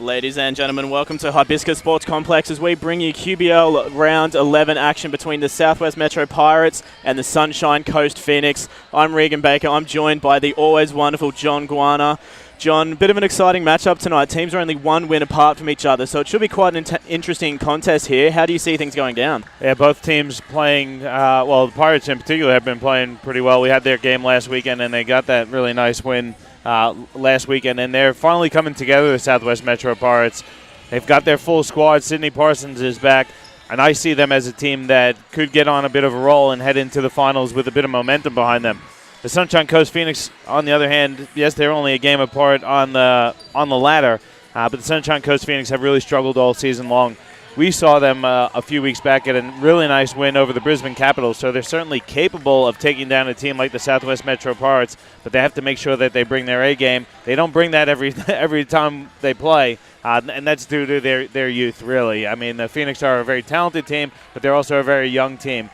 Ladies and gentlemen, welcome to Hibiscus Sports Complex as we bring you QBL Round 11 action between the Southwest Metro Pirates and the Sunshine Coast Phoenix. I'm Regan Baker. I'm joined by the always wonderful John Guana. John, bit of an exciting matchup tonight. Teams are only one win apart from each other, so it should be quite an interesting contest here. How do you see things going down? Yeah, both teams playing, well, the Pirates in particular have been playing pretty well. We had their game last weekend, and they got that really nice win last weekend, and they're finally coming together, the Southwest Metro Pirates. They've got their full squad. Sydney Parsons is back, and I see them as a team that could get on a bit of a roll and head into the finals with a bit of momentum behind them. The Sunshine Coast Phoenix, on the other hand, yes, they're only a game apart on the ladder, but the Sunshine Coast Phoenix have really struggled all season long. We saw them a few weeks back get a really nice win over the Brisbane Capitals, so they're certainly capable of taking down a team like the Southwest Metro Pirates, but they have to make sure that they bring their A game. They don't bring that every time they play, and that's due to their youth, really. I mean, the Phoenix are a very talented team, but they're also a very young team.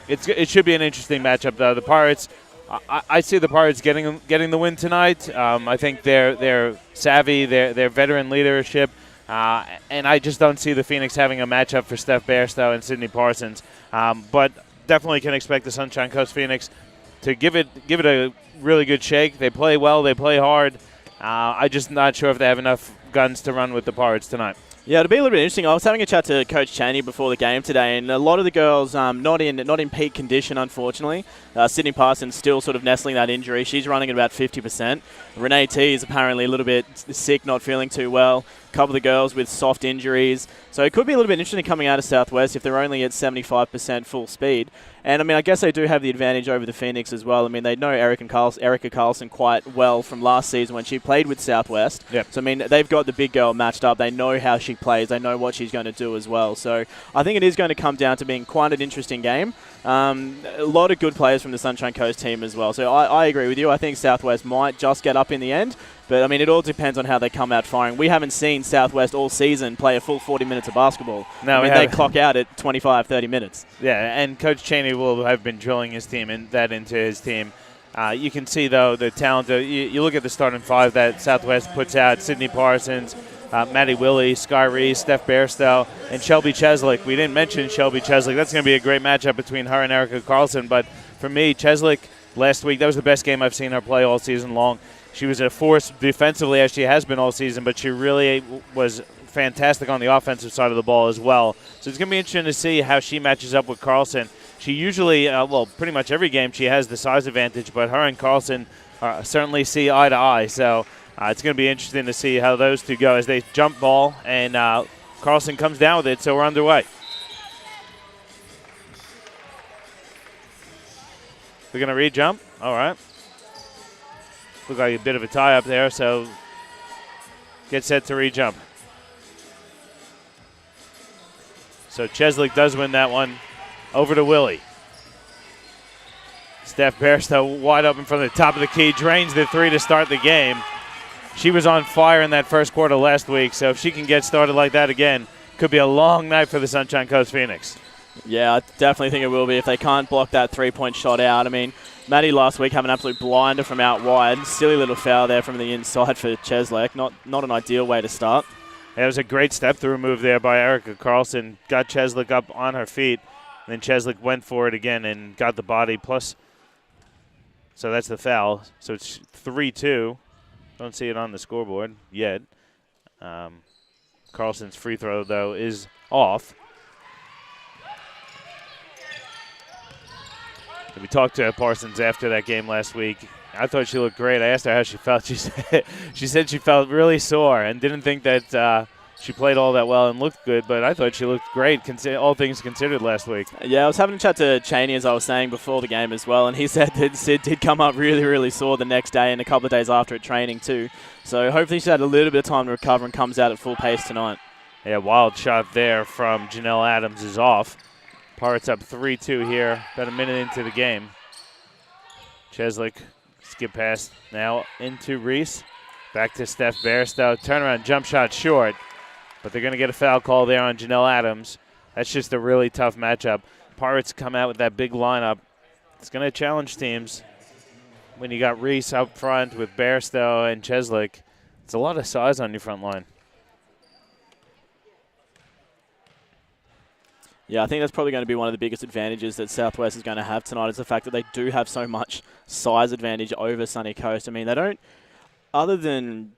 It should be an interesting matchup, though. The Pirates, I see the Pirates getting the win tonight. I think they're savvy, their veteran leadership. And I just don't see the Phoenix having a matchup for Steph Bairstow and Sydney Parsons. But definitely can expect the Sunshine Coast Phoenix to give it a really good shake. They play well. They play hard. I'm just not sure if they have enough guns to run with the Pirates tonight. Yeah, it'll be a little bit interesting. I was having a chat to Coach Cheney before the game today, and a lot of the girls not in peak condition, unfortunately. Sydney Parsons still sort of nestling that injury. She's running at about 50%. Renee T is apparently a little bit sick, not feeling too well. A couple of the girls with soft injuries. So it could be a little bit interesting coming out of Southwest if they're only at 75% full speed. And, I mean, I guess they do have the advantage over the Phoenix as well. I mean, they know Erica Carlson quite well from last season when she played with Southwest. Yep. So, I mean, they've got the big girl matched up. They know how she plays. They know what she's going to do as well. So I think it is going to come down to being quite an interesting game. A lot of good players from the Sunshine Coast team as well. So I agree with you. I think Southwest might just get up in the end. But, I mean, it all depends on how they come out firing. We haven't seen Southwest all season play a full 40 minutes of basketball. No, I mean, they clock out at 25, 30 minutes. Yeah, and Coach Cheney will have been drilling his team and that into his team. You can see, though, the talent. You look at the starting five that Southwest puts out: Sydney Parsons, Maddie Willie, Sky Reese, Steph Bairstow, and Shelby Cheslick. We didn't mention Shelby Cheslick. That's going to be a great matchup between her and Erica Carlson. But for me, Cheslick last week, that was the best game I've seen her play all season long. She was a force defensively, as she has been all season, but she really was fantastic on the offensive side of the ball as well. So it's going to be interesting to see how she matches up with Carlson. She usually, pretty much every game she has the size advantage, but her and Carlson certainly see eye to eye. So it's going to be interesting to see how those two go as they jump ball, and Carlson comes down with it, so we're underway. We're going to re-jump. All right. Look like a bit of a tie up there, so get set to re-jump. So Cheslick does win that one. Over to Willie. Steph Bairstow wide open from the top of the key, drains the three to start the game. She was on fire in that first quarter last week, so if she can get started like that again, could be a long night for the Sunshine Coast Phoenix. Yeah, I definitely think it will be if they can't block that three-point shot out. I mean, Maddie last week had an absolute blinder from out wide. Silly little foul there from the inside for Cheslick. Not an ideal way to start. Yeah, it was a great step-through move there by Erica Carlson. Got Cheslick up on her feet. And then Cheslick went for it again and got the body plus. So that's the foul. So it's 3-2. Don't see it on the scoreboard yet. Carlson's free throw, though, is off. We talked to Parsons after that game last week. I thought she looked great. I asked her how she felt. She said she felt really sore and didn't think that she played all that well and looked good, but I thought she looked great, all things considered, last week. Yeah, I was having a chat to Cheney, as I was saying, before the game as well, and he said that Sid did come up really, really sore the next day and a couple of days after at training too. So hopefully she's had a little bit of time to recover and comes out at full pace tonight. Yeah, wild shot there from Janelle Adams is off. Pirates up 3-2 here, about a minute into the game. Cheslick, skip pass now into Reese. Back to Steph Bairstow. Turnaround jump shot short, but they're going to get a foul call there on Janelle Adams. That's just a really tough matchup. Pirates come out with that big lineup. It's going to challenge teams. When you got Reese up front with Bairstow and Cheslick, it's a lot of size on your front line. Yeah, I think that's probably going to be one of the biggest advantages that Southwest is going to have tonight is the fact that they do have so much size advantage over Sunny Coast. I mean, they don't, other than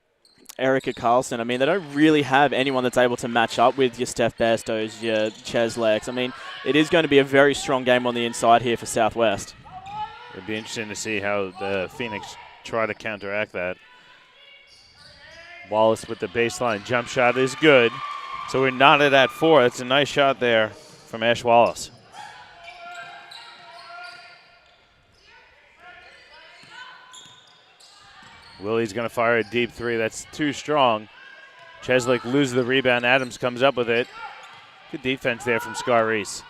Erica Carlson, I mean, they don't really have anyone that's able to match up with your Steph Bairstows, your Cheslecks. I mean, it is going to be a very strong game on the inside here for Southwest. It'd be interesting to see how the Phoenix try to counteract that. Wallace with the baseline jump shot is good. So we're knotted at 4. That's a nice shot there from Ash Wallace. Willie's going to fire a deep 3. That's too strong. Cheslick loses the rebound. Adams comes up with it. Good defense there from Scar Reese.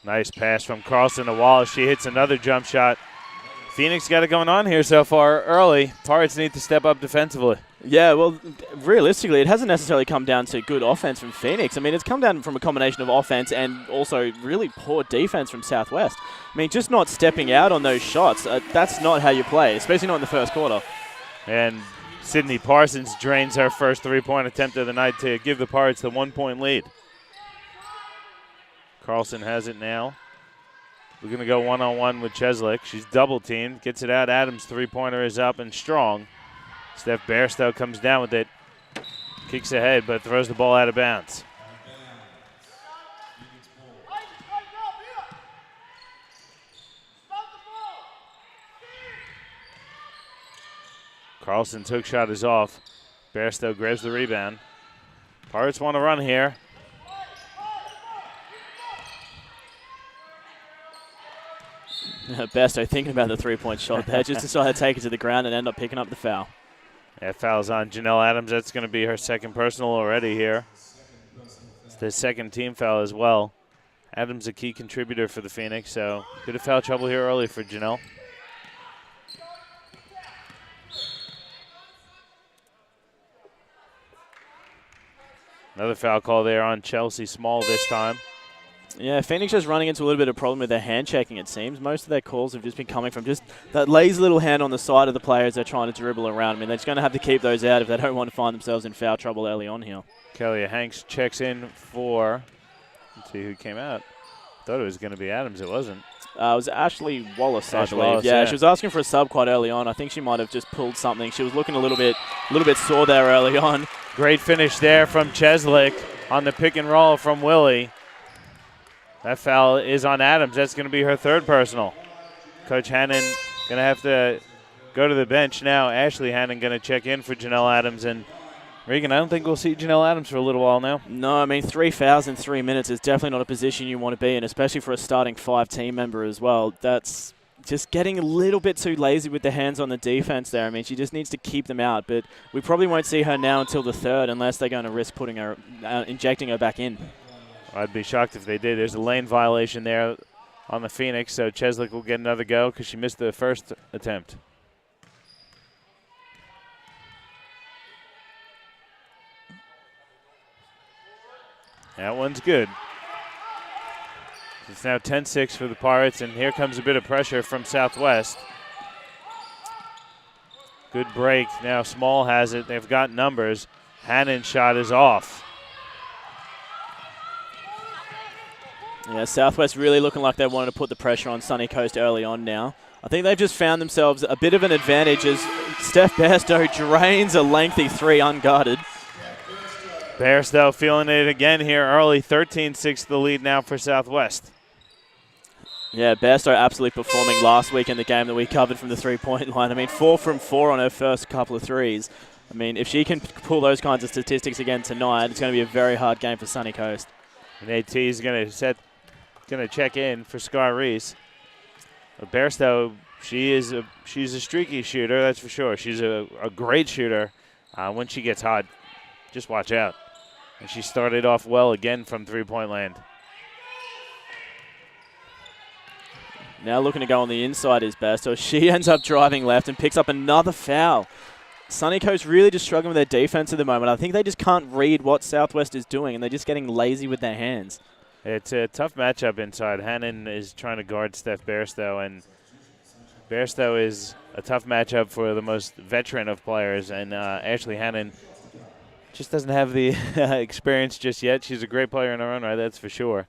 Nice pass from Carlson to Wallace. She hits another jump shot. Phoenix got it going on here so far early. Pirates need to step up defensively. Yeah, well, realistically, it hasn't necessarily come down to good offense from Phoenix. I mean, it's come down from a combination of offense and also really poor defense from Southwest. I mean, just not stepping out on those shots, that's not how you play, especially not in the first quarter. And Sydney Parsons drains her first three-point attempt of the night to give the Pirates the 1-point lead. Carlson has it now. We're going to go one-on-one with Cheslick. She's double-teamed, gets it out. Adams' three-pointer is up and strong. Steph Bairstow comes down with it, kicks ahead, but throws the ball out of bounds. Carlson's hook shot is off. Bairstow grabs the rebound. Pirates want to run here. Bairstow thinking about the three-point shot there, just decided to take it to the ground and end up picking up the foul. That foul's on Janelle Adams. That's going to be her second personal already here. It's the second team foul as well. Adams a key contributor for the Phoenix, so bit of foul trouble here early for Janelle. Another foul call there on Chelsea Small this time. Yeah, Phoenix just running into a little bit of problem with their hand checking, it seems. Most of their calls have just been coming from just that lazy little hand on the side of the players they're trying to dribble around. I mean, they're just going to have to keep those out if they don't want to find themselves in foul trouble early on here. Kelly Hanks checks in for, let's see who came out. Thought it was going to be Adams. It wasn't. It was Ashley Wallace, I believe. Wallace, yeah, she was asking for a sub quite early on. I think she might have just pulled something. She was looking a little bit sore there early on. Great finish there from Cheslick on the pick and roll from Willie. That foul is on Adams. That's going to be her third personal. Coach Hannon going to have to go to the bench now. Ashley Hannon going to check in for Janelle Adams. And Regan, I don't think we'll see Janelle Adams for a little while now. No, I mean, 3 fouls in 3 minutes is definitely not a position you want to be in, especially for a starting 5-team member as well. That's just getting a little bit too lazy with the hands on the defense there. I mean, she just needs to keep them out. But we probably won't see her now until the third unless they're going to risk putting her, injecting her back in. I'd be shocked if they did. There's a lane violation there on the Phoenix, so Cheslick will get another go because she missed the first attempt. That one's good. It's now 10-6 for the Pirates, and here comes a bit of pressure from Southwest. Good break. Now Small has it. They've got numbers. Hannon's shot is off. Yeah, Southwest really looking like they wanted to put the pressure on Sunny Coast early on now. I think they've just found themselves a bit of an advantage as Steph Bairstow drains a lengthy 3 unguarded. Bairstow feeling it again here early. 13-6 the lead now for Southwest. Yeah, Bairstow absolutely performing last week in the game that we covered from the three-point line. I mean, 4 from 4 on her first couple of threes. I mean, if she can pull those kinds of statistics again tonight, it's going to be a very hard game for Sunny Coast. And AT is going to check in for Scar Reese. Bairstow, she's a streaky shooter, that's for sure. She's a great shooter when she gets hot. Just watch out. And she started off well again from three-point land. Now looking to go on the inside is Bairstow. She ends up driving left and picks up another foul. Sunny Coast really just struggling with their defense at the moment. I think they just can't read what Southwest is doing, and they're just getting lazy with their hands. It's a tough matchup inside. Hannon is trying to guard Steph Bairstow, and Bairstow is a tough matchup for the most veteran of players, and Ashley Hannon just doesn't have the experience just yet. She's a great player in her own right, that's for sure,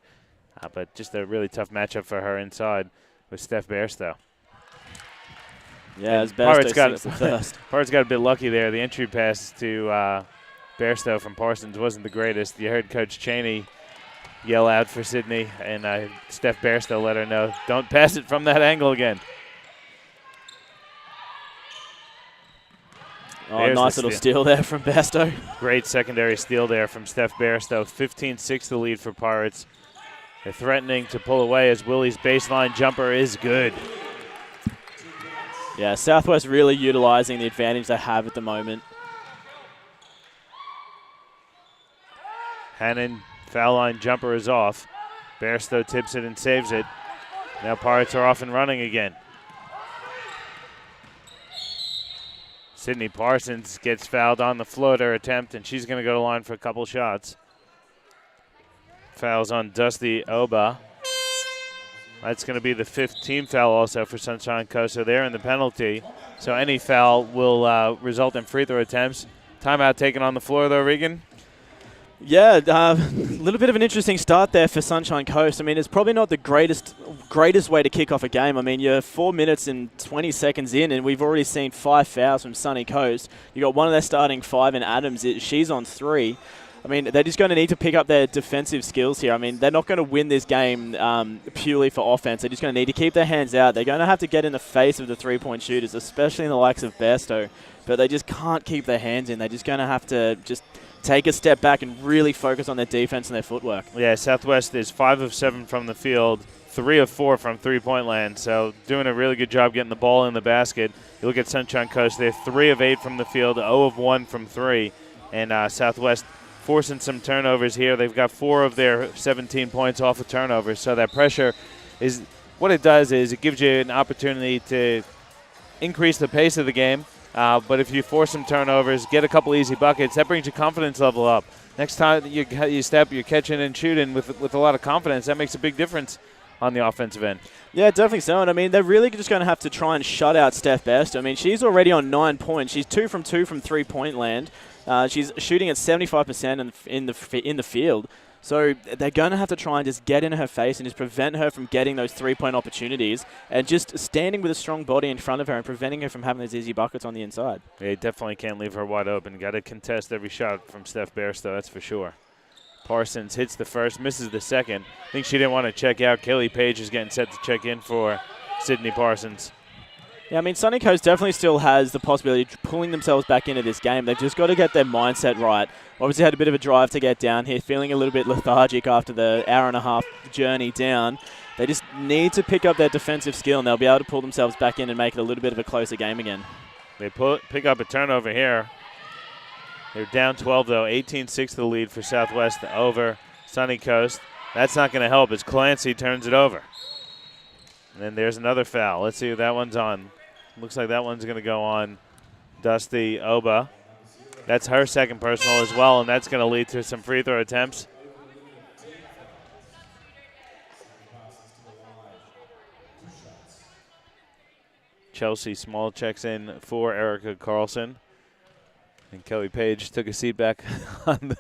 but just a really tough matchup for her inside with Steph Bairstow. Yeah, as Bairstow sinks the first. Pirates got a bit lucky there. The entry pass to Bairstow from Parsons wasn't the greatest. You heard Coach Cheney yell out for Sydney, and Steph Bairstow let her know, don't pass it from that angle again. Oh, there's nice little steal there from Bairstow. Great secondary steal there from Steph Bairstow. 15-6 the lead for Pirates. They're threatening to pull away as Willie's baseline jumper is good. Yeah, Southwest really utilizing the advantage they have at the moment. Hannon, foul line jumper is off. Bairstow tips it and saves it. Now Pirates are off and running again. Sydney Parsons gets fouled on the floater attempt, and she's going to go to the line for a couple shots. Fouls on Dusty Oba. That's going to be the 5th team foul also for Sunshine Coast. So they're in the penalty. So any foul will result in free throw attempts. Timeout taken on the floor, though, Regan. Yeah, a little bit of an interesting start there for Sunshine Coast. I mean, it's probably not the greatest way to kick off a game. I mean, you're 4 minutes and 20 seconds in, and we've already seen 5 fouls from Sunny Coast. You got one of their starting 5 in Adams. She's on 3. I mean, they're just going to need to pick up their defensive skills here. I mean, they're not going to win this game purely for offense. They're just going to need to keep their hands out. They're going to have to get in the face of the three-point shooters, especially in the likes of Bairstow. But they just can't keep their hands in. They're just going to have to just take a step back and really focus on their defense and their footwork. Yeah, Southwest is 5 of 7 from the field, 3 of 4 from three-point land. So doing a really good job getting the ball in the basket. You look at Sunshine Coast, they're 3 of 8 from the field, 0 of 1 from 3. And Southwest forcing some turnovers here. They've got 4 of their 17 points off of turnovers. So that pressure is what it does is it gives you an opportunity to increase the pace of the game. But if you force some turnovers, get a couple easy buckets, that brings your confidence level up. Next time you step, you're catching and shooting with a lot of confidence. That makes a big difference on the offensive end. Yeah, definitely so. And I mean, they're really just going to have to try and shut out Steph Bairstow. I mean, she's already on 9 points. She's 2 from 2 from three-point land. She's shooting at 75% in the field. So they're going to have to try and just get in her face and just prevent her from getting those three-point opportunities and just standing with a strong body in front of her and preventing her from having those easy buckets on the inside. Yeah, you definitely can't leave her wide open. Got to contest every shot from Steph Bairstow, that's for sure. Parsons hits the first, misses the second. I think she didn't want to check out. Kelly Page is getting set to check in for Sydney Parsons. Yeah, I mean, Sunny Coast definitely still has the possibility of pulling themselves back into this game. They've just got to get their mindset right. Obviously had a bit of a drive to get down here, feeling a little bit lethargic after the hour-and-a-half journey down. They just need to pick up their defensive skill, and they'll be able to pull themselves back in and make it a little bit of a closer game again. They pick up a turnover here. They're down 12, though. 18-6 the lead for Southwest over Sunny Coast. That's not going to help as Clancy turns it over. And then there's another foul. Let's see if that one's on. Looks like that one's going to go on Dusty Oba. That's her second personal as well, and that's going to lead to some free throw attempts. Chelsea Small checks in for Erica Carlson. And Kelly Page took a seat back on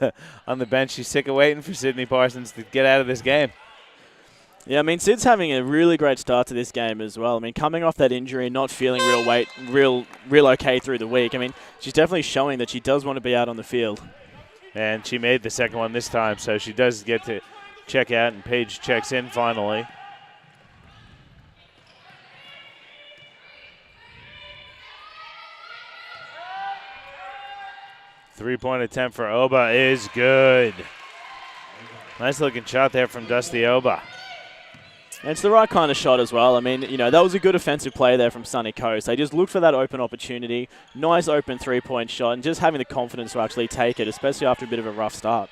the bench. She's sick of waiting for Sydney Parsons to get out of this game. Yeah, I mean, Sid's having a really great start to this game as well. I mean, coming off that injury and not feeling real okay through the week. I mean, she's definitely showing that she does want to be out on the field. And she made the second one this time, so she does get to check out, and Page checks in finally. Three-point attempt for Oba is good. Nice looking shot there from Dusty Oba. And it's the right kind of shot as well. I mean, you know, that was a good offensive play there from Sunny Coast. They just looked for that open opportunity, nice open three-point shot, and just having the confidence to actually take it, especially after a bit of a rough start.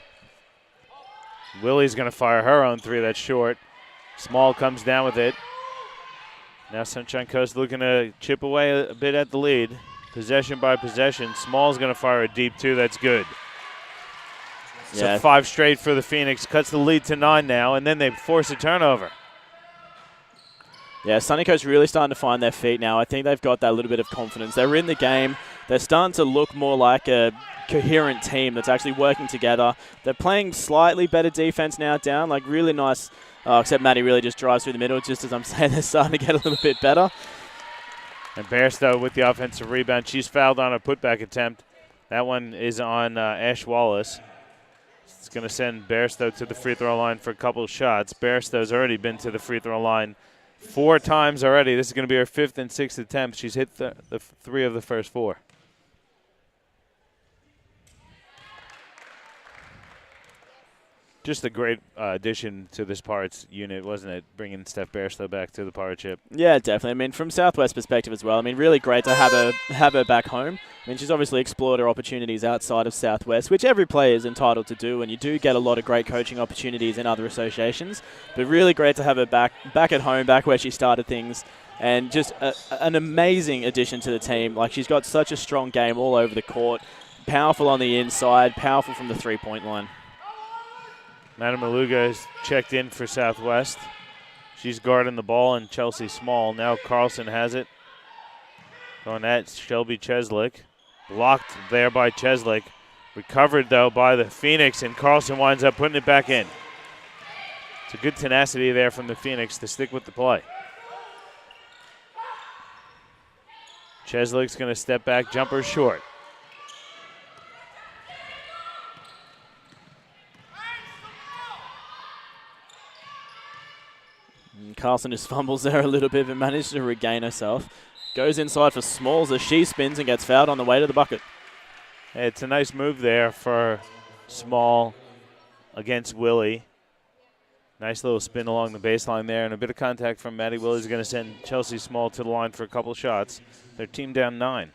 Willie's going to fire her own three. That's short. Small comes down with it. Now Sunshine Coast looking to chip away a bit at the lead. Possession by possession. Small's going to fire a deep two. That's good. So 5 straight for the Phoenix. Cuts the lead to 9 now, and then they force a turnover. Yeah, Sunny Coast really starting to find their feet now. I think they've got that little bit of confidence. They're in the game. They're starting to look more like a coherent team that's actually working together. They're playing slightly better defense now down, like really nice, except Maddie really just drives through the middle. Just as I'm saying, they're starting to get a little bit better. And Bairstow with the offensive rebound. She's fouled on a putback attempt. That one is on Ash Wallace. It's going to send Bairstow to the free throw line for a couple of shots. Bairstow's already been to the free throw line 4 times already. This is going to be her 5th and 6th attempt. She's hit the 3 of the first 4. Just a great addition to this Pirates unit, wasn't it? Bringing Steph Bairstow back to the Pirate ship. Yeah, definitely. I mean, from Southwest perspective as well. I mean, really great to have her back home. I mean, she's obviously explored her opportunities outside of Southwest, which every player is entitled to do, and you do get a lot of great coaching opportunities in other associations. But really great to have her back at home, back where she started things, and just an amazing addition to the team. Like, she's got such a strong game all over the court, powerful on the inside, powerful from the three-point line. Maluga is checked in for Southwest. She's guarding the ball, and Chelsea Small. Now Carlson has it. Going at Shelby Cheslick. Blocked there by Cheslick. Recovered, though, by the Phoenix, and Carlson winds up putting it back in. It's a good tenacity there from the Phoenix to stick with the play. Cheslick's going to step back, jumper short. Carlson just fumbles there a little bit but managed to regain herself. Goes inside for Smalls as she spins and gets fouled on the way to the bucket. Hey, it's a nice move there for Small against Willie. Nice little spin along the baseline there, and a bit of contact from Maddie Willie's going to send Chelsea Small to the line for a couple shots. Their team down 9.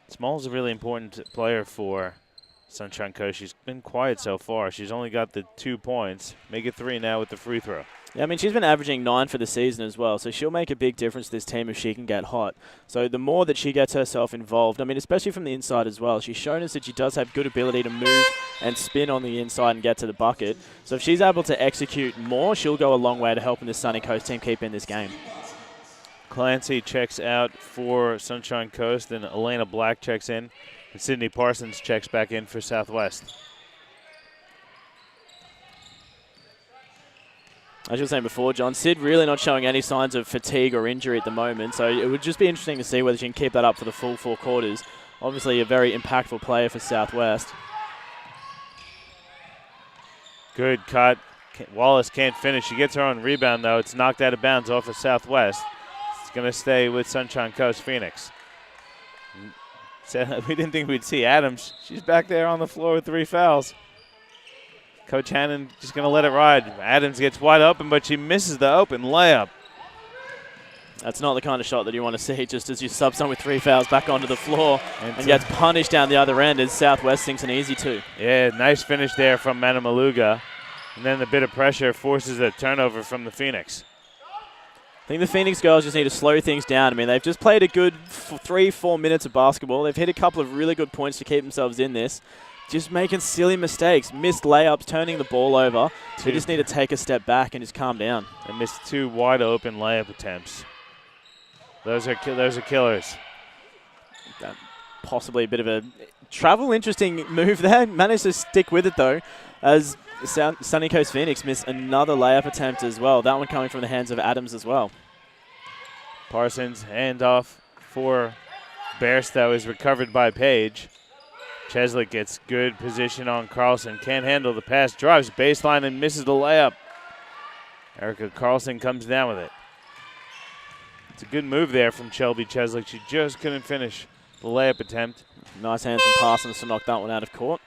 Small's a really important player for Sunshine Coast. She's been quiet so far. She's only got the 2 points. Make it 3 now with the free throw. Yeah, I mean, she's been averaging 9 for the season as well, so she'll make a big difference to this team if she can get hot. So the more that she gets herself involved, I mean, especially from the inside as well, she's shown us that she does have good ability to move and spin on the inside and get to the bucket. So if she's able to execute more, she'll go a long way to helping the Sunny Coast team keep in this game. Clancy checks out for Sunshine Coast, and Elena Black checks in, and Sydney Parsons checks back in for Southwest. As you were saying before, John, Sid really not showing any signs of fatigue or injury at the moment, so it would just be interesting to see whether she can keep that up for the full 4 quarters. Obviously a very impactful player for Southwest. Good cut. Wallace can't finish. She gets her own rebound, though. It's knocked out of bounds off of Southwest. It's going to stay with Sunshine Coast Phoenix. So we didn't think we'd see Adams. She's back there on the floor with 3 fouls. Coach Hannon just going to let it ride. Adams gets wide open, but she misses the open layup. That's not the kind of shot that you want to see, just as you sub someone with 3 fouls back onto the floor and gets punished down the other end as Southwest sinks an easy 2. Yeah, nice finish there from Maluga. And then the bit of pressure forces a turnover from the Phoenix. I think the Phoenix girls just need to slow things down. I mean, they've just played a good 3-4 minutes of basketball. They've hit a couple of really good points to keep themselves in this. Just making silly mistakes, missed layups, turning the ball over. They just need to take a step back and just calm down. They missed 2 wide open layup attempts. Those are killers. Possibly a bit of a interesting move there. Managed to stick with it though, as Sunny Coast Phoenix missed another layup attempt as well. That one coming from the hands of Adams as well. Parsons handoff for Bairstow is recovered by Page. Cheslick gets good position on Carlson. Can't handle the pass. Drives baseline and misses the layup. Erica Carlson comes down with it. It's a good move there from Shelby Cheslick. She just couldn't finish the layup attempt. Nice hands from Parsons to knock that one out of court.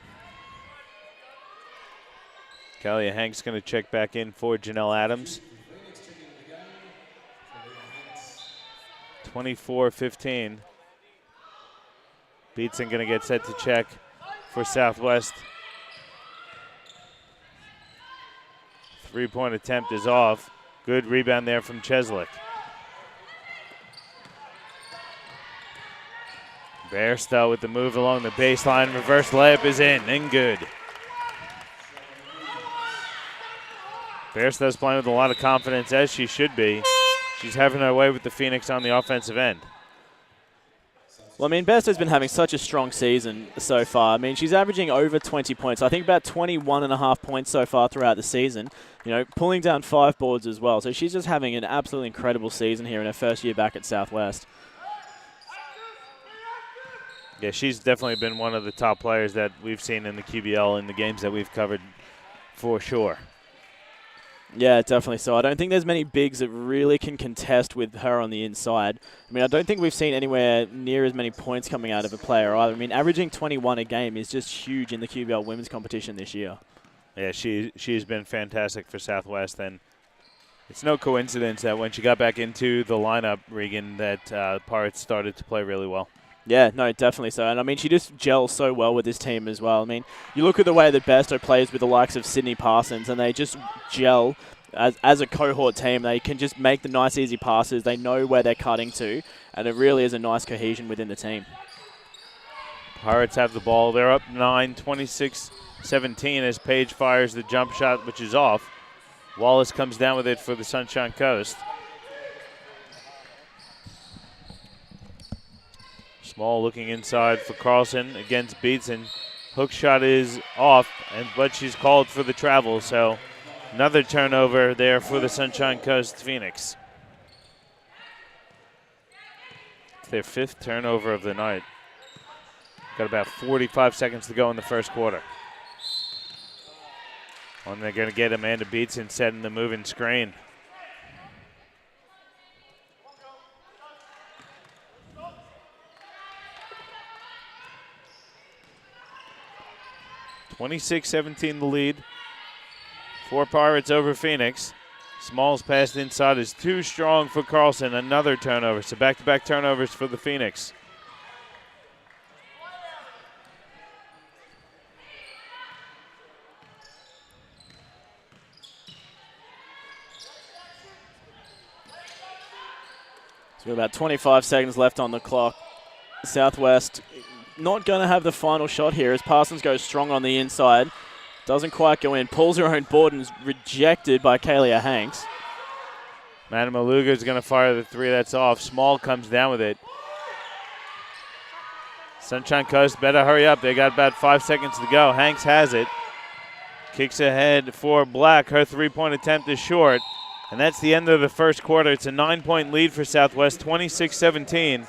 Kalia Hank's going to check back in for Janelle Adams. 24-15. Beatson going to get set to check for Southwest. Three-point attempt is off. Good rebound there from Cheslick. Bairstow with the move along the baseline. Reverse layup is in and good. Bairstow's playing with a lot of confidence, as she should be. She's having her way with the Phoenix on the offensive end. Well, I mean, Bairstow's been having such a strong season so far. I mean, she's averaging over 20 points. I think about 21.5 points so far throughout the season. You know, pulling down 5 boards as well. So she's just having an absolutely incredible season here in her first year back at Southwest. Yeah, she's definitely been one of the top players that we've seen in the QBL in the games that we've covered for sure. Yeah, definitely so. I don't think there's many bigs that really can contest with her on the inside. I mean, I don't think we've seen anywhere near as many points coming out of a player either. I mean, averaging 21 a game is just huge in the QBL women's competition this year. Yeah, she's been fantastic for Southwest, and it's no coincidence that when she got back into the lineup, Regan, that Pirates started to play really well. Yeah, no, definitely so. And, I mean, she just gels so well with this team as well. I mean, you look at the way that Bairstow plays with the likes of Sydney Parsons, and they just gel as a cohort team. They can just make the nice, easy passes. They know where they're cutting to, and it really is a nice cohesion within the team. Pirates have the ball. They're up 9, 26-17 as Page fires the jump shot, which is off. Wallace comes down with it for the Sunshine Coast. Small looking inside for Carlson against Beatson. Hook shot is off, but she's called for the travel, so another turnover there for the Sunshine Coast Phoenix. It's their 5th turnover of the night. Got about 45 seconds to go in the first quarter. And they're going to get Amanda Beatson setting the moving screen. (26-17) the lead. 4 Pirates over Phoenix. Smalls passed inside is too strong for Carlson. Another turnover. So back-to-back turnovers for the Phoenix. So we've about 25 seconds left on the clock. Southwest not going to have the final shot here as Parsons goes strong on the inside. Doesn't quite go in. Pulls her own board and is rejected by Kalia Hanks. Madam Maluga is going to fire the 3 that's off. Small comes down with it. Sunshine Coast better hurry up. They got about 5 seconds to go. Hanks has it. Kicks ahead for Black. Her 3-point attempt is short. And that's the end of the first quarter. It's a 9-point lead for Southwest, 26-17.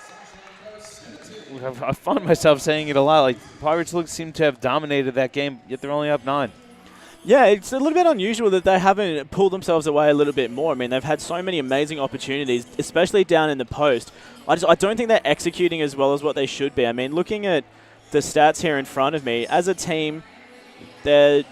I find myself saying it a lot. Like, Pirates seem to have dominated that game, yet they're only up 9. Yeah, it's a little bit unusual that they haven't pulled themselves away a little bit more. I mean, they've had so many amazing opportunities, especially down in the post. I don't think they're executing as well as what they should be. I mean, looking at the stats here in front of me, as a team, they're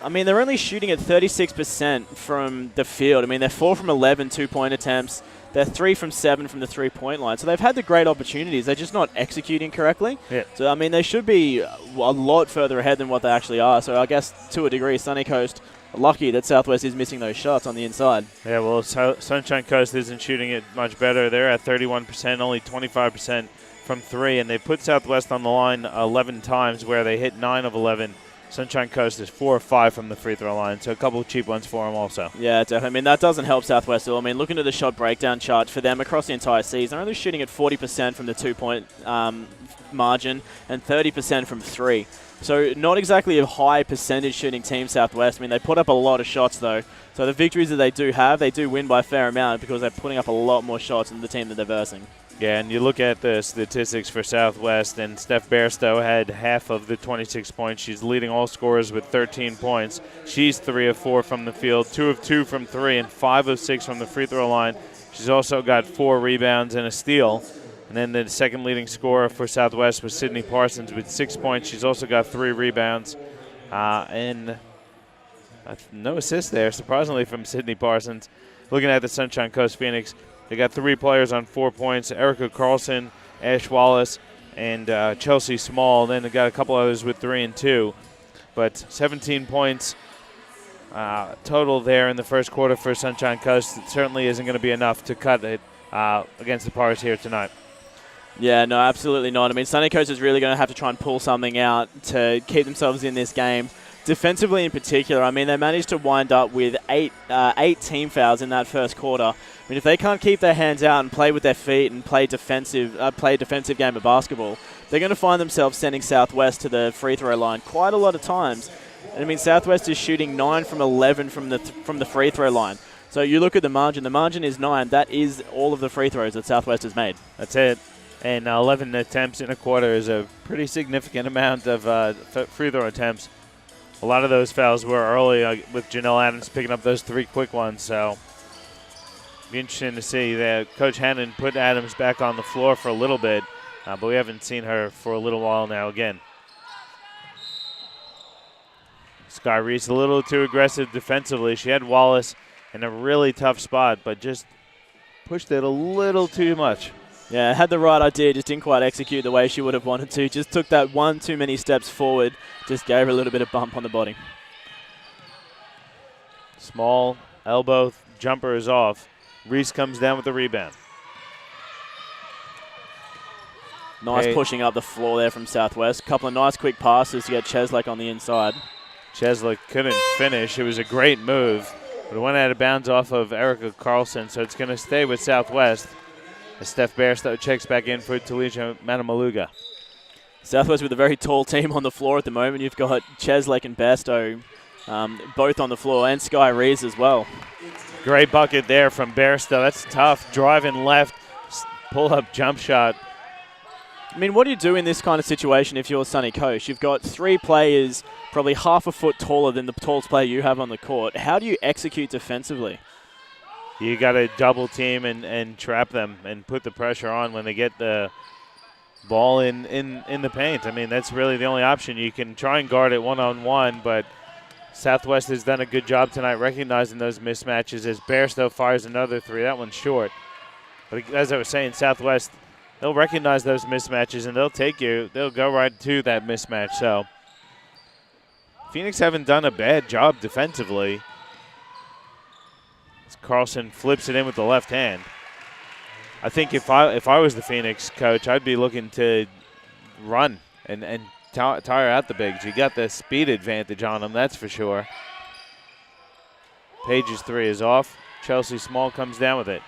only shooting at 36% from the field. I mean, they're 4 from 11 2-point attempts. They're 3 from 7 from the 3-point line. So they've had the great opportunities. They're just not executing correctly. Yeah. So, I mean, they should be a lot further ahead than what they actually are. So I guess, to a degree, Sunny Coast lucky that Southwest is missing those shots on the inside. Yeah, well, Sunshine Coast isn't shooting it much better. They're at 31%, only 25% from 3. And they put Southwest on the line 11 times where they hit 9 of 11. Sunshine Coast is 4 of 5 from the free throw line, so a couple of cheap ones for them also. Yeah, definitely. I mean, that doesn't help Southwest at all. I mean, looking at the shot breakdown chart for them across the entire season, they're only shooting at 40% from the 2-point margin and 30% from 3. So not exactly a high percentage shooting team, Southwest. I mean, they put up a lot of shots, though. So the victories that they do have, they do win by a fair amount because they're putting up a lot more shots than the team that they're versing. Yeah, and you look at the statistics for Southwest, and Steph Bairstow had half of the 26 points. She's leading all scorers with 13 points. She's 3 of 4 from the field, 2 of 2 from 3, and 5 of 6 from the free throw line. She's also got 4 rebounds and a steal. And then the second leading scorer for Southwest was Sydney Parsons with 6 points. She's also got 3 rebounds and no assist there, surprisingly, from Sydney Parsons. Looking at the Sunshine Coast Phoenix, They got 3 players on 4 points: Erica Carlson, Ash Wallace, and Chelsea Small. Then they got a couple others with 3 and 2. But 17 points total there in the first quarter for Sunshine Coast. It certainly isn't going to be enough to cut it against the Pirates here tonight. Yeah, no, absolutely not. I mean, Sunny Coast is really going to have to try and pull something out to keep themselves in this game. Defensively in particular, I mean, they managed to wind up with eight team fouls in that first quarter. I mean, if they can't keep their hands out and play with their feet and play a defensive game of basketball, they're going to find themselves sending Southwest to the free throw line quite a lot of times. And I mean, Southwest is shooting 9 from 11 from the free throw line. So you look at the margin. The margin is 9. That is all of the free throws that Southwest has made. That's it. And 11 attempts in a quarter is a pretty significant amount of free throw attempts. A lot of those fouls were early with Janelle Adams picking up those 3 quick ones. So it'll be interesting to see that Coach Hannon put Adams back on the floor for a little bit, but we haven't seen her for a little while now again. Sky Reese a little too aggressive defensively. She had Wallace in a really tough spot, but just pushed it a little too much. Yeah, had the right idea, just didn't quite execute the way she would have wanted to. Just took that one too many steps forward, just gave her a little bit of bump on the body. Small elbow jumper is off. Reese comes down with the rebound. Nice pushing up the floor there from Southwest. Couple of nice quick passes to get Cheslek on the inside. Cheslek couldn't finish. It was a great move, but it went out of bounds off of Erica Carlson, so it's going to stay with Southwest as Steph Bairstow checks back in for Talisha Manamaluga. Southwest with a very tall team on the floor at the moment. You've got Cheslek and Bairstow both on the floor, and Sky Reese as well. Great bucket there from Bairstow. That's tough. Driving left, pull-up jump shot. I mean, what do you do in this kind of situation if you're Sunny Coast? You've got 3 players probably half a foot taller than the tallest player you have on the court. How do you execute defensively? You got to double team and trap them and put the pressure on when they get the ball in the paint. I mean, that's really the only option. You can try and guard it one-on-one, but Southwest has done a good job tonight recognizing those mismatches as Bairstow fires another 3. That one's short. But as I was saying, Southwest, they'll recognize those mismatches and they'll go right to that mismatch. So Phoenix haven't done a bad job defensively. Carlson flips it in with the left hand. I think if I was the Phoenix coach, I'd be looking to run and tire out the bigs. You got the speed advantage on them, that's for sure. Page's 3 is off. Chelsea Small comes down with it.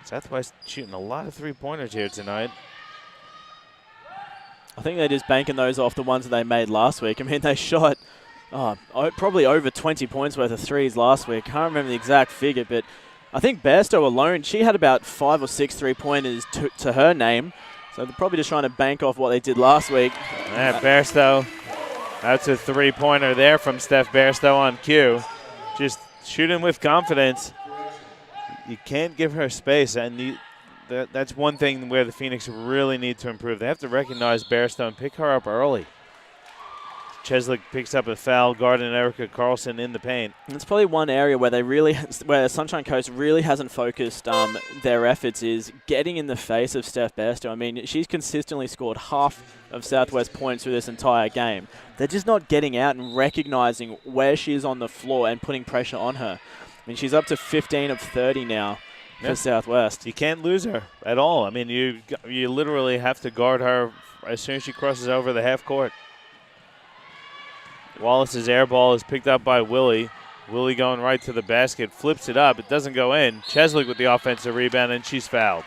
Southwest shooting a lot of 3-pointers here tonight. I think they're just banking those off the ones that they made last week. I mean, they shot probably over 20 points worth of threes last week. Can't remember the exact figure, but I think Bairstow alone, she had about 5 or 6 3-pointers to her name. So they're probably just trying to bank off what they did last week. Yeah, Bairstow, that's a 3-pointer there from Steph Bairstow on cue. Just shooting with confidence. You can't give her space, and that's one thing where the Phoenix really need to improve. They have to recognize Bairstow and pick her up early. Cheslek picks up a foul, guarding Erica Carlson in the paint. It's probably one area where Sunshine Coast really hasn't focused their efforts is getting in the face of Steph Bairstow. I mean, she's consistently scored half of Southwest points through this entire game. They're just not getting out and recognizing where she is on the floor and putting pressure on her. I mean, she's up to 15 of 30 now for Southwest. You can't lose her at all. I mean, you literally have to guard her as soon as she crosses over the half court. Wallace's air ball is picked up by Willie. Willie going right to the basket, flips it up. It doesn't go in. Cheslek with the offensive rebound, and she's fouled.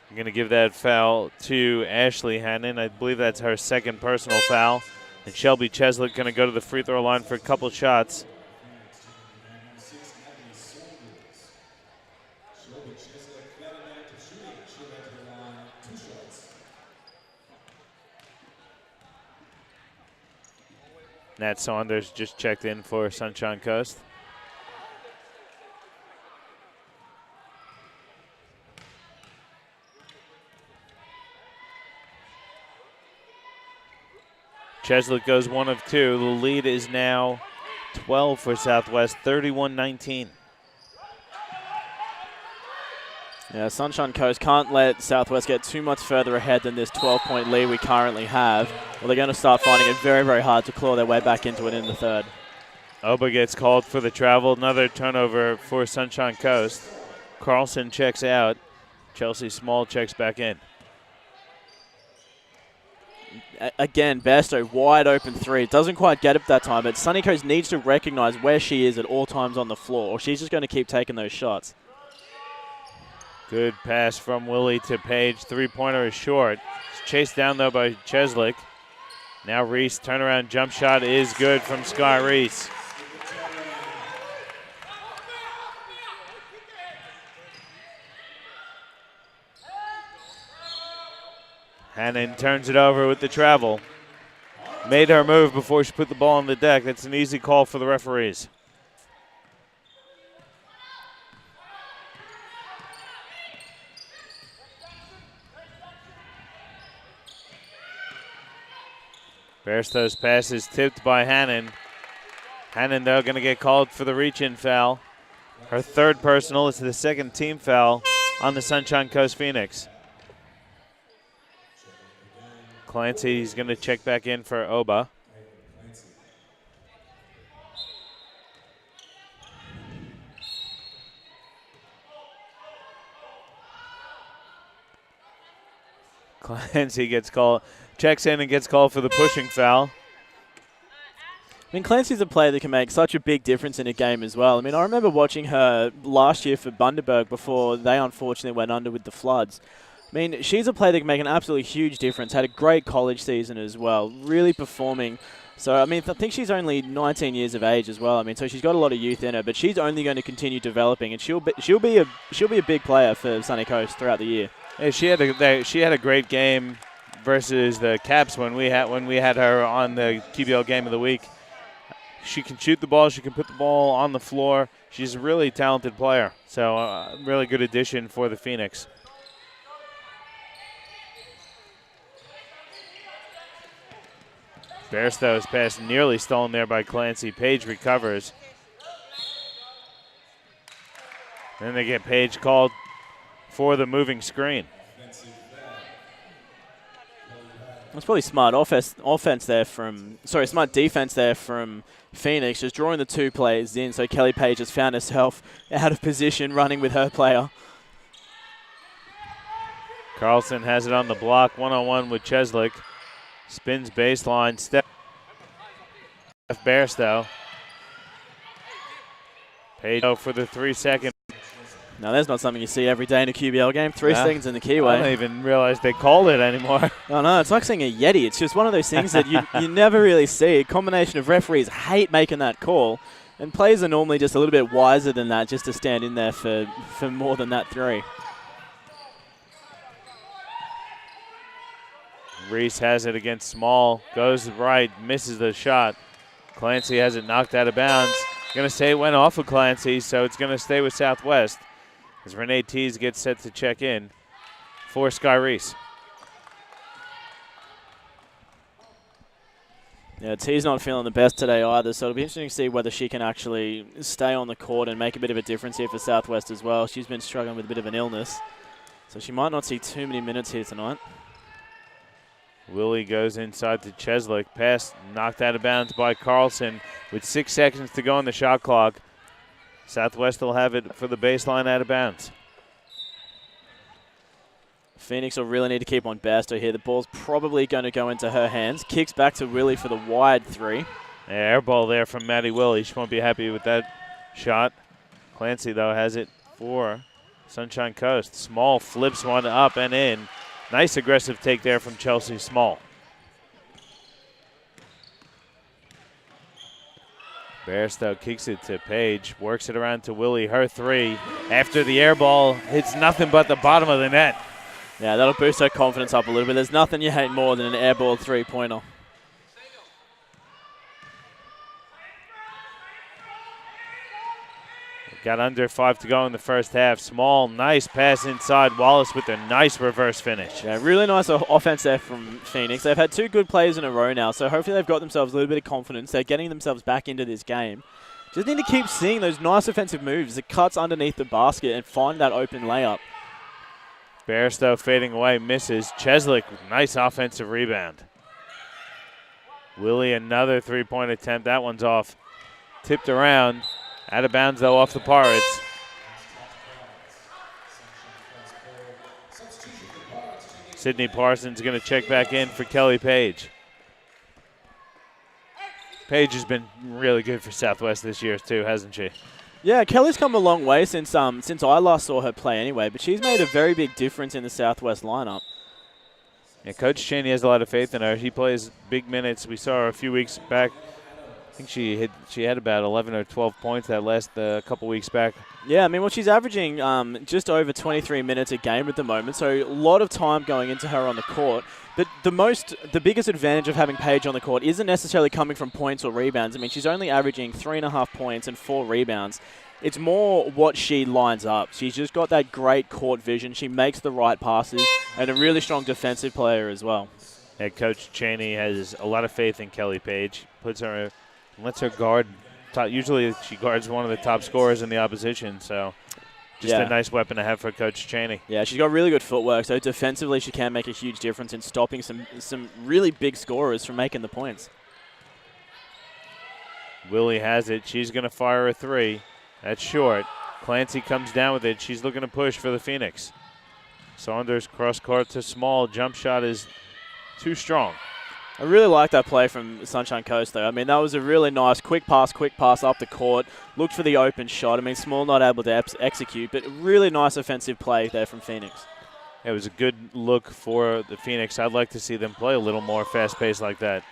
I'm going to give that foul to Ashley Hannon. I believe that's her second personal foul. And Shelby Cheslek going to go to the free throw line for a couple shots. Nat Saunders just checked in for Sunshine Coast. Cheslek goes 1 of 2. The lead is now 12 for Southwest, 31-19. Yeah, Sunshine Coast can't let Southwest get too much further ahead than this 12-point lead we currently have. Well, they're going to start finding it very, very hard to claw their way back into it in the third. Oba gets called for the travel. Another turnover for Sunshine Coast. Carlson checks out. Chelsea Small checks back in. Again, Bairstow, wide open three. Doesn't quite get it that time, but Sunny Coast needs to recognize where she is at all times on the floor, or she's just going to keep taking those shots. Good pass from Willie to Page. Three-pointer is short. It's chased down, though, by Cheslick. Now Reese, turnaround jump shot is good from Sky Reese. Hannon turns it over with the travel. Made her move before she put the ball on the deck. That's an easy call for the referees. Bairstow's pass is tipped by Hannon. Hannon, though, going to get called for the reach-in foul. Her third personal. It's the second team foul on the Sunshine Coast Phoenix. Clancy's going to check back in for Oba. Clancy gets called, checks in and gets called for the pushing foul. I mean, Clancy's a player that can make such a big difference in a game as well. I mean, I remember watching her last year for Bundaberg before they unfortunately went under with the floods. I mean, she's a player that can make an absolutely huge difference. Had a great college season as well, really performing. So, I mean, I think she's only 19 years of age as well. I mean, so she's got a lot of youth in her, but she's only going to continue developing, and she'll be a big player for Sunny Coast throughout the year. Yeah, she had a great game versus the Caps when we had her on the QBL Game of the Week. She can shoot the ball. She can put the ball on the floor. She's a really talented player. So, really good addition for the Phoenix. Bairstow's pass nearly stolen there by Clancy. Page recovers. Then they get Page called for the moving screen. That's probably smart smart defense there from Phoenix, just drawing the two players in. So Kelly Page has found herself out of position running with her player. Carlson has it on the block, one-on-one with Cheslick. Spins baseline, step Bairstow. Page for the 3-second. Now, there's not something you see every day in a QBL game. 3 seconds in the keyway. I don't even realize they called it anymore. Oh, no, it's like seeing a Yeti. It's just one of those things that you never really see. A combination of referees hate making that call, and players are normally just a little bit wiser than that just to stand in there for more than that 3. Reese has it against Small. Goes right, misses the shot. Clancy has it knocked out of bounds. Going to say it went off of Clancy, so it's going to stay with Southwest as Renee Tees gets set to check in for Sky Reese. Yeah, Tees not feeling the best today either, so it'll be interesting to see whether she can actually stay on the court and make a bit of a difference here for Southwest as well. She's been struggling with a bit of an illness, so she might not see too many minutes here tonight. Willie goes inside to Cheslick. Pass knocked out of bounds by Carlson with 6 seconds to go on the shot clock. Southwest will have it for the baseline out of bounds. Phoenix will really need to keep on Bairstow here. The ball's probably going to go into her hands. Kicks back to Willie for the wide 3. Yeah, air ball there from Maddie Willie. She won't be happy with that shot. Clancy, though, has it for Sunshine Coast. Small flips one up and in. Nice aggressive take there from Chelsea Small. Bairstow kicks it to Page, works it around to Willie, her 3. After the air ball, hits nothing but the bottom of the net. Yeah, that'll boost her confidence up a little bit. There's nothing you hate more than an air ball 3-pointer. Got under 5 to go in the first half. Small, nice pass inside. Wallace with a nice reverse finish. Yeah, really nice offense there from Phoenix. They've had 2 good plays in a row now, so hopefully they've got themselves a little bit of confidence. They're getting themselves back into this game. Just need to keep seeing those nice offensive moves, the cuts underneath the basket, and find that open layup. Bairstow fading away, misses. Cheslick, nice offensive rebound. Willie, another three-point attempt. That one's off. Tipped around. Out of bounds, though, off the Pirates. Sydney Parsons going to check back in for Kelly Page. Page has been really good for Southwest this year, too, hasn't she? Yeah, Kelly's come a long way since I last saw her play anyway, but she's made a very big difference in the Southwest lineup. Yeah, Coach Cheney has a lot of faith in her. She plays big minutes. We saw her a few weeks back. I think she had about 11 or 12 points that last couple weeks back. Yeah, I mean, well, she's averaging just over 23 minutes a game at the moment, so a lot of time going into her on the court. But the biggest advantage of having Paige on the court isn't necessarily coming from points or rebounds. I mean, she's only averaging 3.5 points and 4 rebounds. It's more what she lines up. She's just got that great court vision. She makes the right passes and a really strong defensive player as well. Head Coach Cheney has a lot of faith in Kelly Page. Lets her guard. Usually she guards one of the top scorers in the opposition, so just a nice weapon to have for Coach Cheney. Yeah, she's got really good footwork, so defensively she can make a huge difference in stopping some really big scorers from making the points. Willie has it. She's going to fire a 3. That's short. Clancy comes down with it. She's looking to push for the Phoenix. Saunders cross court to Small. Jump shot is too strong. I really like that play from Sunshine Coast, though. I mean, that was a really nice quick pass up the court. Looked for the open shot. I mean, Small not able to execute, but really nice offensive play there from Phoenix. It was a good look for the Phoenix. I'd like to see them play a little more fast-paced like that.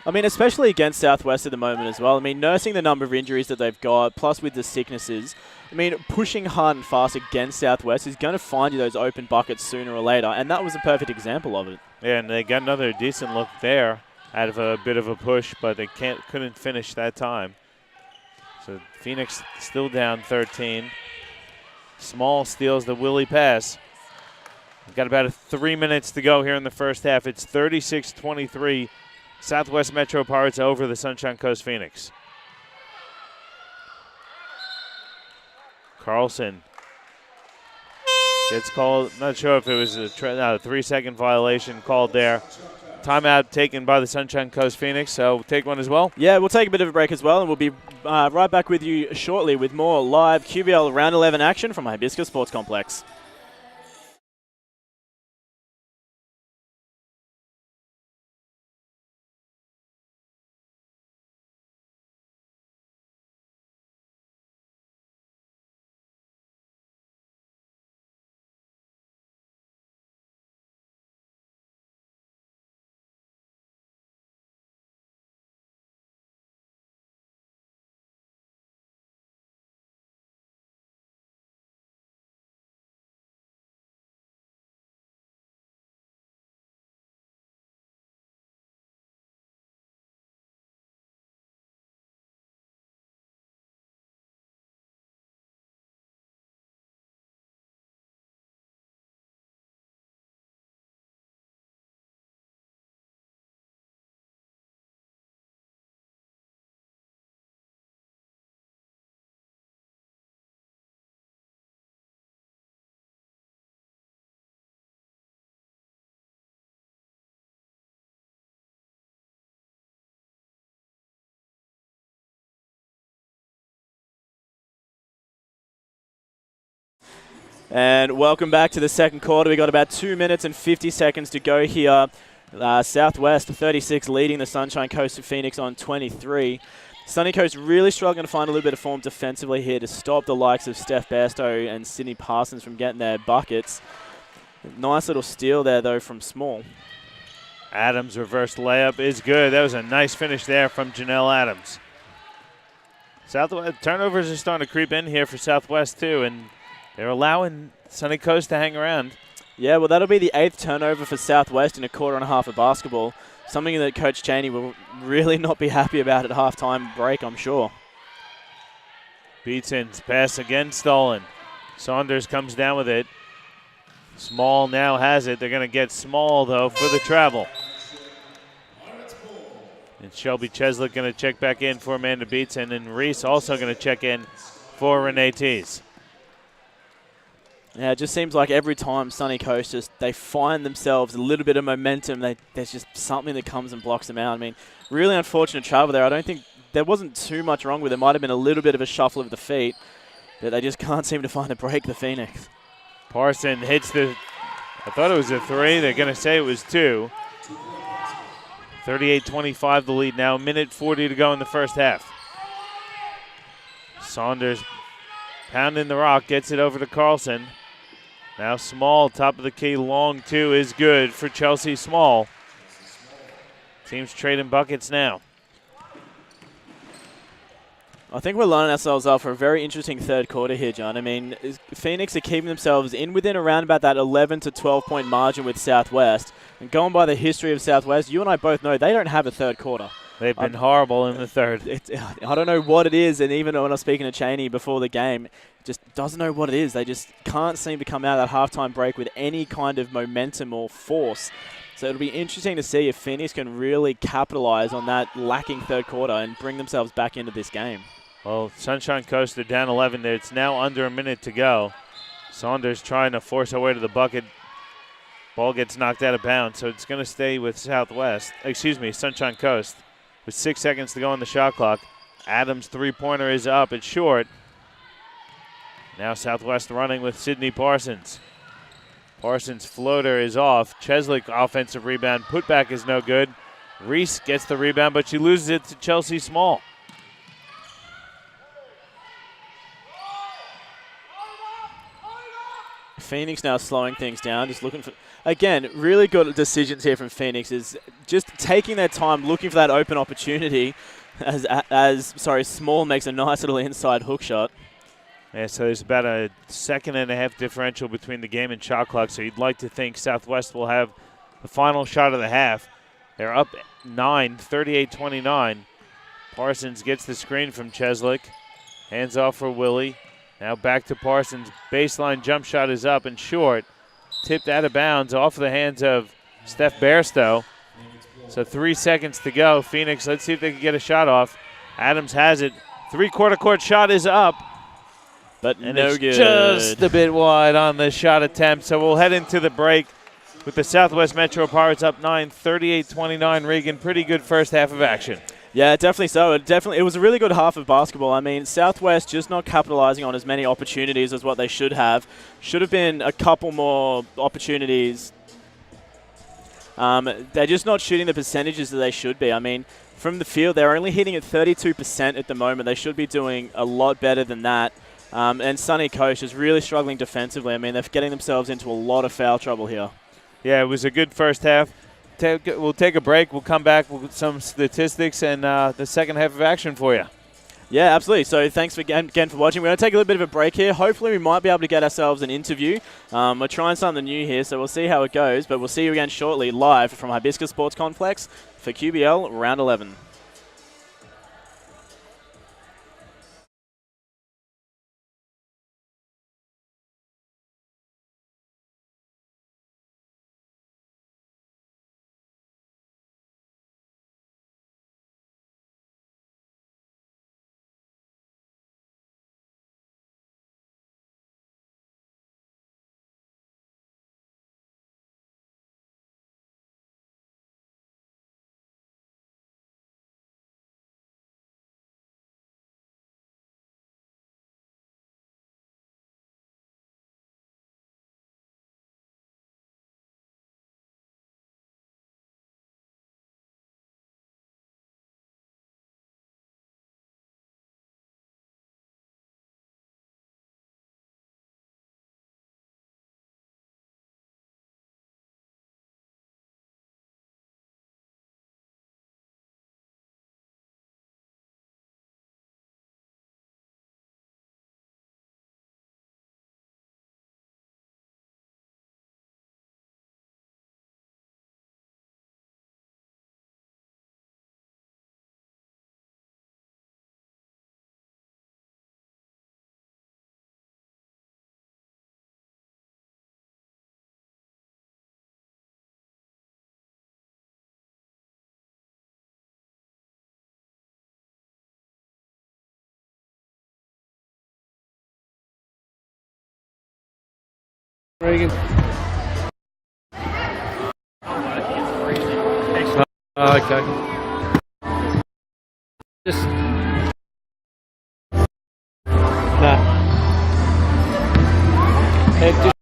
I mean, especially against Southwest at the moment as well. I mean, nursing the number of injuries that they've got, plus with the sicknesses, I mean, pushing hard and fast against Southwest is going to find you those open buckets sooner or later, and that was a perfect example of it. Yeah, and they got another decent look there out of a bit of a push, but they couldn't finish that time. So Phoenix still down 13. Small steals the Willie pass. We've got about 3 minutes to go here in the first half. It's 36-23. Southwest Metro Pirates over the Sunshine Coast Phoenix. Carlson gets called. Not sure if it was a 3-second violation called there. Timeout taken by the Sunshine Coast Phoenix, so we'll take one as well. Yeah, we'll take a bit of a break as well, and we'll be right back with you shortly with more live QBL Round 11 action from Hibiscus Sports Complex. And welcome back to the second quarter. We've got about 2 minutes and 50 seconds to go here. Southwest 36 leading the Sunshine Coast of Phoenix on 23. Sunny Coast really struggling to find a little bit of form defensively here to stop the likes of Steph Bairstow and Sydney Parsons from getting their buckets. Nice little steal there, though, from Small. Adams' reverse layup is good. That was a nice finish there from Janelle Adams. Southwest turnovers are starting to creep in here for Southwest, too, and they're allowing Sunny Coast to hang around. Yeah, well, that'll be the 8th turnover for Southwest in a quarter and a half of basketball. Something that Coach Cheney will really not be happy about at halftime break, I'm sure. Beatson's pass again stolen. Saunders comes down with it. Small now has it. They're going to get Small, though, for the travel. And Shelby Cheslick going to check back in for Amanda Beatson, and Reese also going to check in for Renee Tees. Yeah, it just seems like every time Sunny Coast they find themselves a little bit of momentum, there's just something that comes and blocks them out. I mean, really unfortunate travel there. I don't think there wasn't too much wrong with it. Might have been a little bit of a shuffle of the feet, but they just can't seem to find a break, the Phoenix. Parson hits I thought it was a 3. They're going to say it was 2. 38-25 the lead now. 1:40 to go in the first half. Saunders pounding the rock, gets it over to Carlson. Now Small, top of the key, long 2 is good for Chelsea Small. Teams trading buckets now. I think we're lining ourselves up for a very interesting third quarter here, John. I mean, Phoenix are keeping themselves within around about that 11 to 12-point margin with Southwest. And going by the history of Southwest, you and I both know they don't have a third quarter. They've been horrible in the third. I don't know what it is, and even when I was speaking to Cheney before the game, just doesn't know what it is. They just can't seem to come out of that halftime break with any kind of momentum or force. So it'll be interesting to see if Phoenix can really capitalize on that lacking third quarter and bring themselves back into this game. Well, Sunshine Coast are down 11 there. It's now under a minute to go. Saunders trying to force her way to the bucket. Ball gets knocked out of bounds, so it's going to stay with Sunshine Coast. With 6 seconds to go on the shot clock. Adams' three-pointer is up. It's short. Now Southwest running with Sydney Parsons. Parsons' floater is off. Cheslick offensive rebound. Putback is no good. Reese gets the rebound, but she loses it to Chelsea Small. Phoenix now slowing things down, just looking for, again, really good decisions here from Phoenix, is just taking their time, looking for that open opportunity as Small makes a nice little inside hook shot. Yeah, so there's about a 1.5-second differential between the game and shot clock, so you'd like to think Southwest will have the final shot of the half. They're up 9, 38-29. Parsons gets the screen from Cheslick. Hands off for Willie. Now back to Parsons. Baseline jump shot is up and short. Tipped out of bounds off the hands of Steph Bairstow. So 3 seconds to go. Phoenix, let's see if they can get a shot off. Adams has it. Three-quarter court shot is up. But and no it's good. Just a bit wide on the shot attempt. So we'll head into the break with the Southwest Metro Pirates up 9, 38-29. Regan, pretty good first half of action. Yeah, definitely so. It was a really good half of basketball. I mean, Southwest just not capitalizing on as many opportunities as what they should have. Should have been a couple more opportunities. They're just not shooting the percentages that they should be. I mean, from the field, they're only hitting at 32% at the moment. They should be doing a lot better than that. And Sunny Coast is really struggling defensively. I mean, they're getting themselves into a lot of foul trouble here. Yeah, it was a good first half. We'll take a break. We'll come back with some statistics and the second half of action for you. Yeah, absolutely. So thanks again for watching. We're going to take a little bit of a break here. Hopefully we might be able to get ourselves an interview. We're trying something new here, so we'll see how it goes. But we'll see you again shortly live from Hibiscus Sports Complex for QBL Round 11. Reagan. Okay. Just nah. Just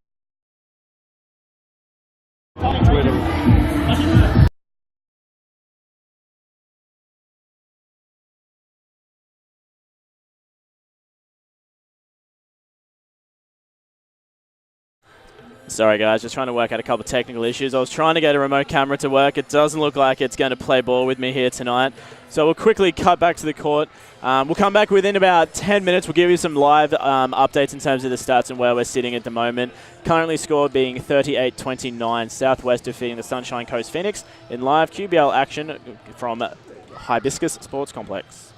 Sorry guys, just trying to work out a couple of technical issues. I was trying to get a remote camera to work. It doesn't look like it's going to play ball with me here tonight. So we'll quickly cut back to the court. We'll come back within about 10 minutes. We'll give you some live updates in terms of the stats and where we're sitting at the moment. Currently score being 38-29. Southwest defeating the Sunshine Coast Phoenix in live QBL action from Hibiscus Sports Complex.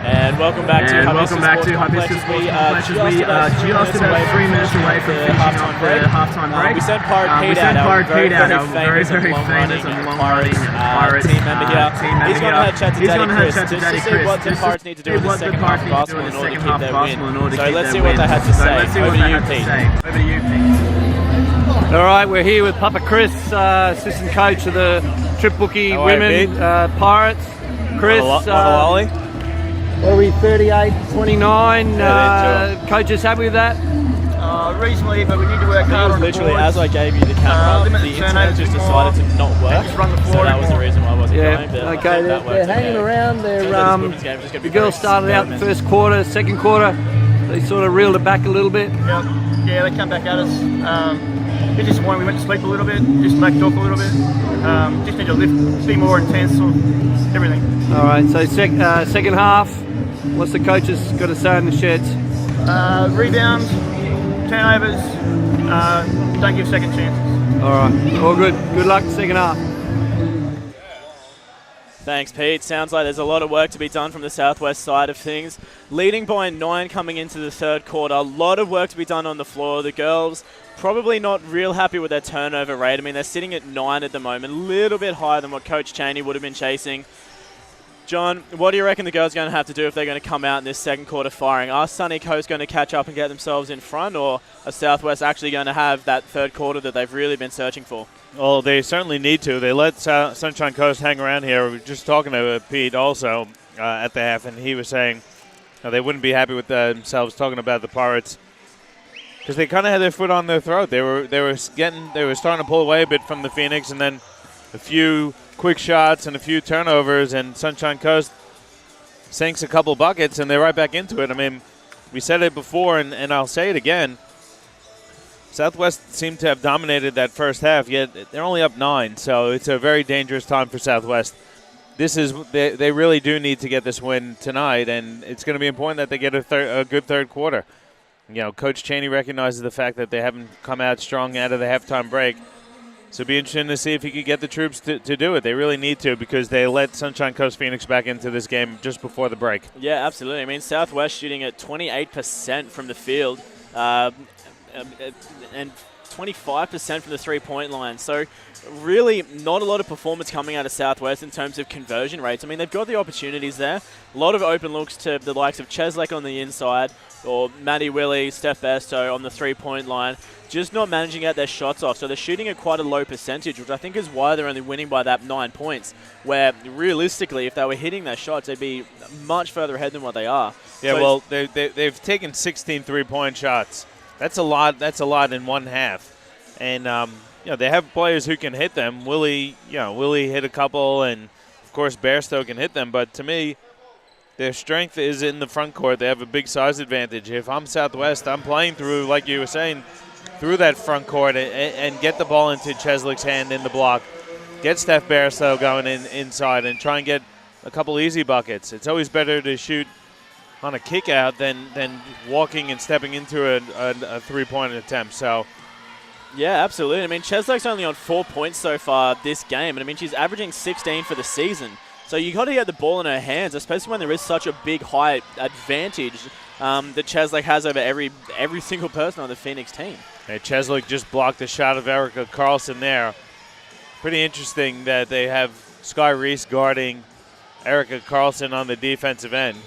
And welcome back to Hibiscus Sports Complex. We are just about 3 minutes away from finishing off the halftime break. We sent Pirate Pete out, our very famous and long-running Pirates team member here. He's going to have a chat to Daddy Chris just to see what the Pirates need to do in the second half of basketball in order to keep their win. So let's see what they have to say. Over to you, Pete. All right, we're here with Papa Chris, assistant coach of the Trip Bookie Women Pirates. Chris, what are we, 38, 29? Coaches happy with that? Reasonably, but we need to work hard on the literally, boards. as I gave you the camera, the internet just decided to not work. Just run the floor so that was the reason why I wasn't going. But Okay, they're hanging around. The girls started out the first quarter, second quarter, they sort of reeled it back a little bit. Yeah, they come back at us. It's disappointing. We went to sleep a little bit, just backed off a little bit. Just need to lift, be more intense on everything. All right, so second half, what's the coaches got to say in the sheds? Rebounds, turnovers, don't give second chances. All right, all good. Good luck second half. Thanks, Pete. Sounds like there's a lot of work to be done from the Southwest side of things. Leading by 9 coming into the third quarter. A lot of work to be done on the floor. The girls probably not real happy with their turnover rate. I mean, they're sitting at 9 at the moment, a little bit higher than what Coach Cheney would have been chasing. John, what do you reckon the girls are going to have to do if they're going to come out in this second quarter firing? Are Sunny Coast going to catch up and get themselves in front, or are Southwest actually going to have that third quarter that they've really been searching for? Well, they certainly need to. They let Sunshine Coast hang around here. We were just talking to Pete also at the half, and he was saying they wouldn't be happy with themselves talking about the Pirates because they kind of had their foot on their throat. They were starting to pull away a bit from the Phoenix, and then a few quick shots and a few turnovers, and Sunshine Coast sinks a couple buckets, and they're right back into it. I mean, we said it before, and I'll say it again. Southwest seemed to have dominated that first half, yet they're only up 9, so it's a very dangerous time for Southwest. They really do need to get this win tonight, and it's going to be important that they get a good third quarter. You know, Coach Cheney recognizes the fact that they haven't come out strong out of the halftime break. So it'd be interesting to see if he could get the troops to do it. They really need to because they let Sunshine Coast Phoenix back into this game just before the break. Yeah, absolutely. I mean, Southwest shooting at 28% from the field and 25% from the three-point line. So really not a lot of performance coming out of Southwest in terms of conversion rates. I mean, they've got the opportunities there. A lot of open looks to the likes of Cheslek on the inside or Maddie Willie, Steph Besto on the three-point line. Just not managing to get their shots off. So they're shooting at quite a low percentage, which I think is why they're only winning by that 9 points, where realistically, if they were hitting their shots, they'd be much further ahead than what they are. Yeah, so well, they've taken 16 three-point shots. That's a lot. That's a lot in one half. And, they have players who can hit them. Willie hit a couple, and, of course, Bairstow can hit them. But to me, their strength is in the front court. They have a big size advantage. If I'm Southwest, I'm playing through, like you were saying, through that front court and get the ball into Cheslek's hand in the block. Get Steph Bairstow going inside and try and get a couple easy buckets. It's always better to shoot on a kick out than walking and stepping into a three-point attempt. So, yeah, absolutely. I mean, Cheslek's only on 4 points so far this game, and I mean, she's averaging 16 for the season. So you got to get the ball in her hands, especially when there is such a big height advantage that Cheslek has over every single person on the Phoenix team. Hey, Cheslek just blocked the shot of Erica Carlson there. Pretty interesting that they have Sky Reese guarding Erica Carlson on the defensive end.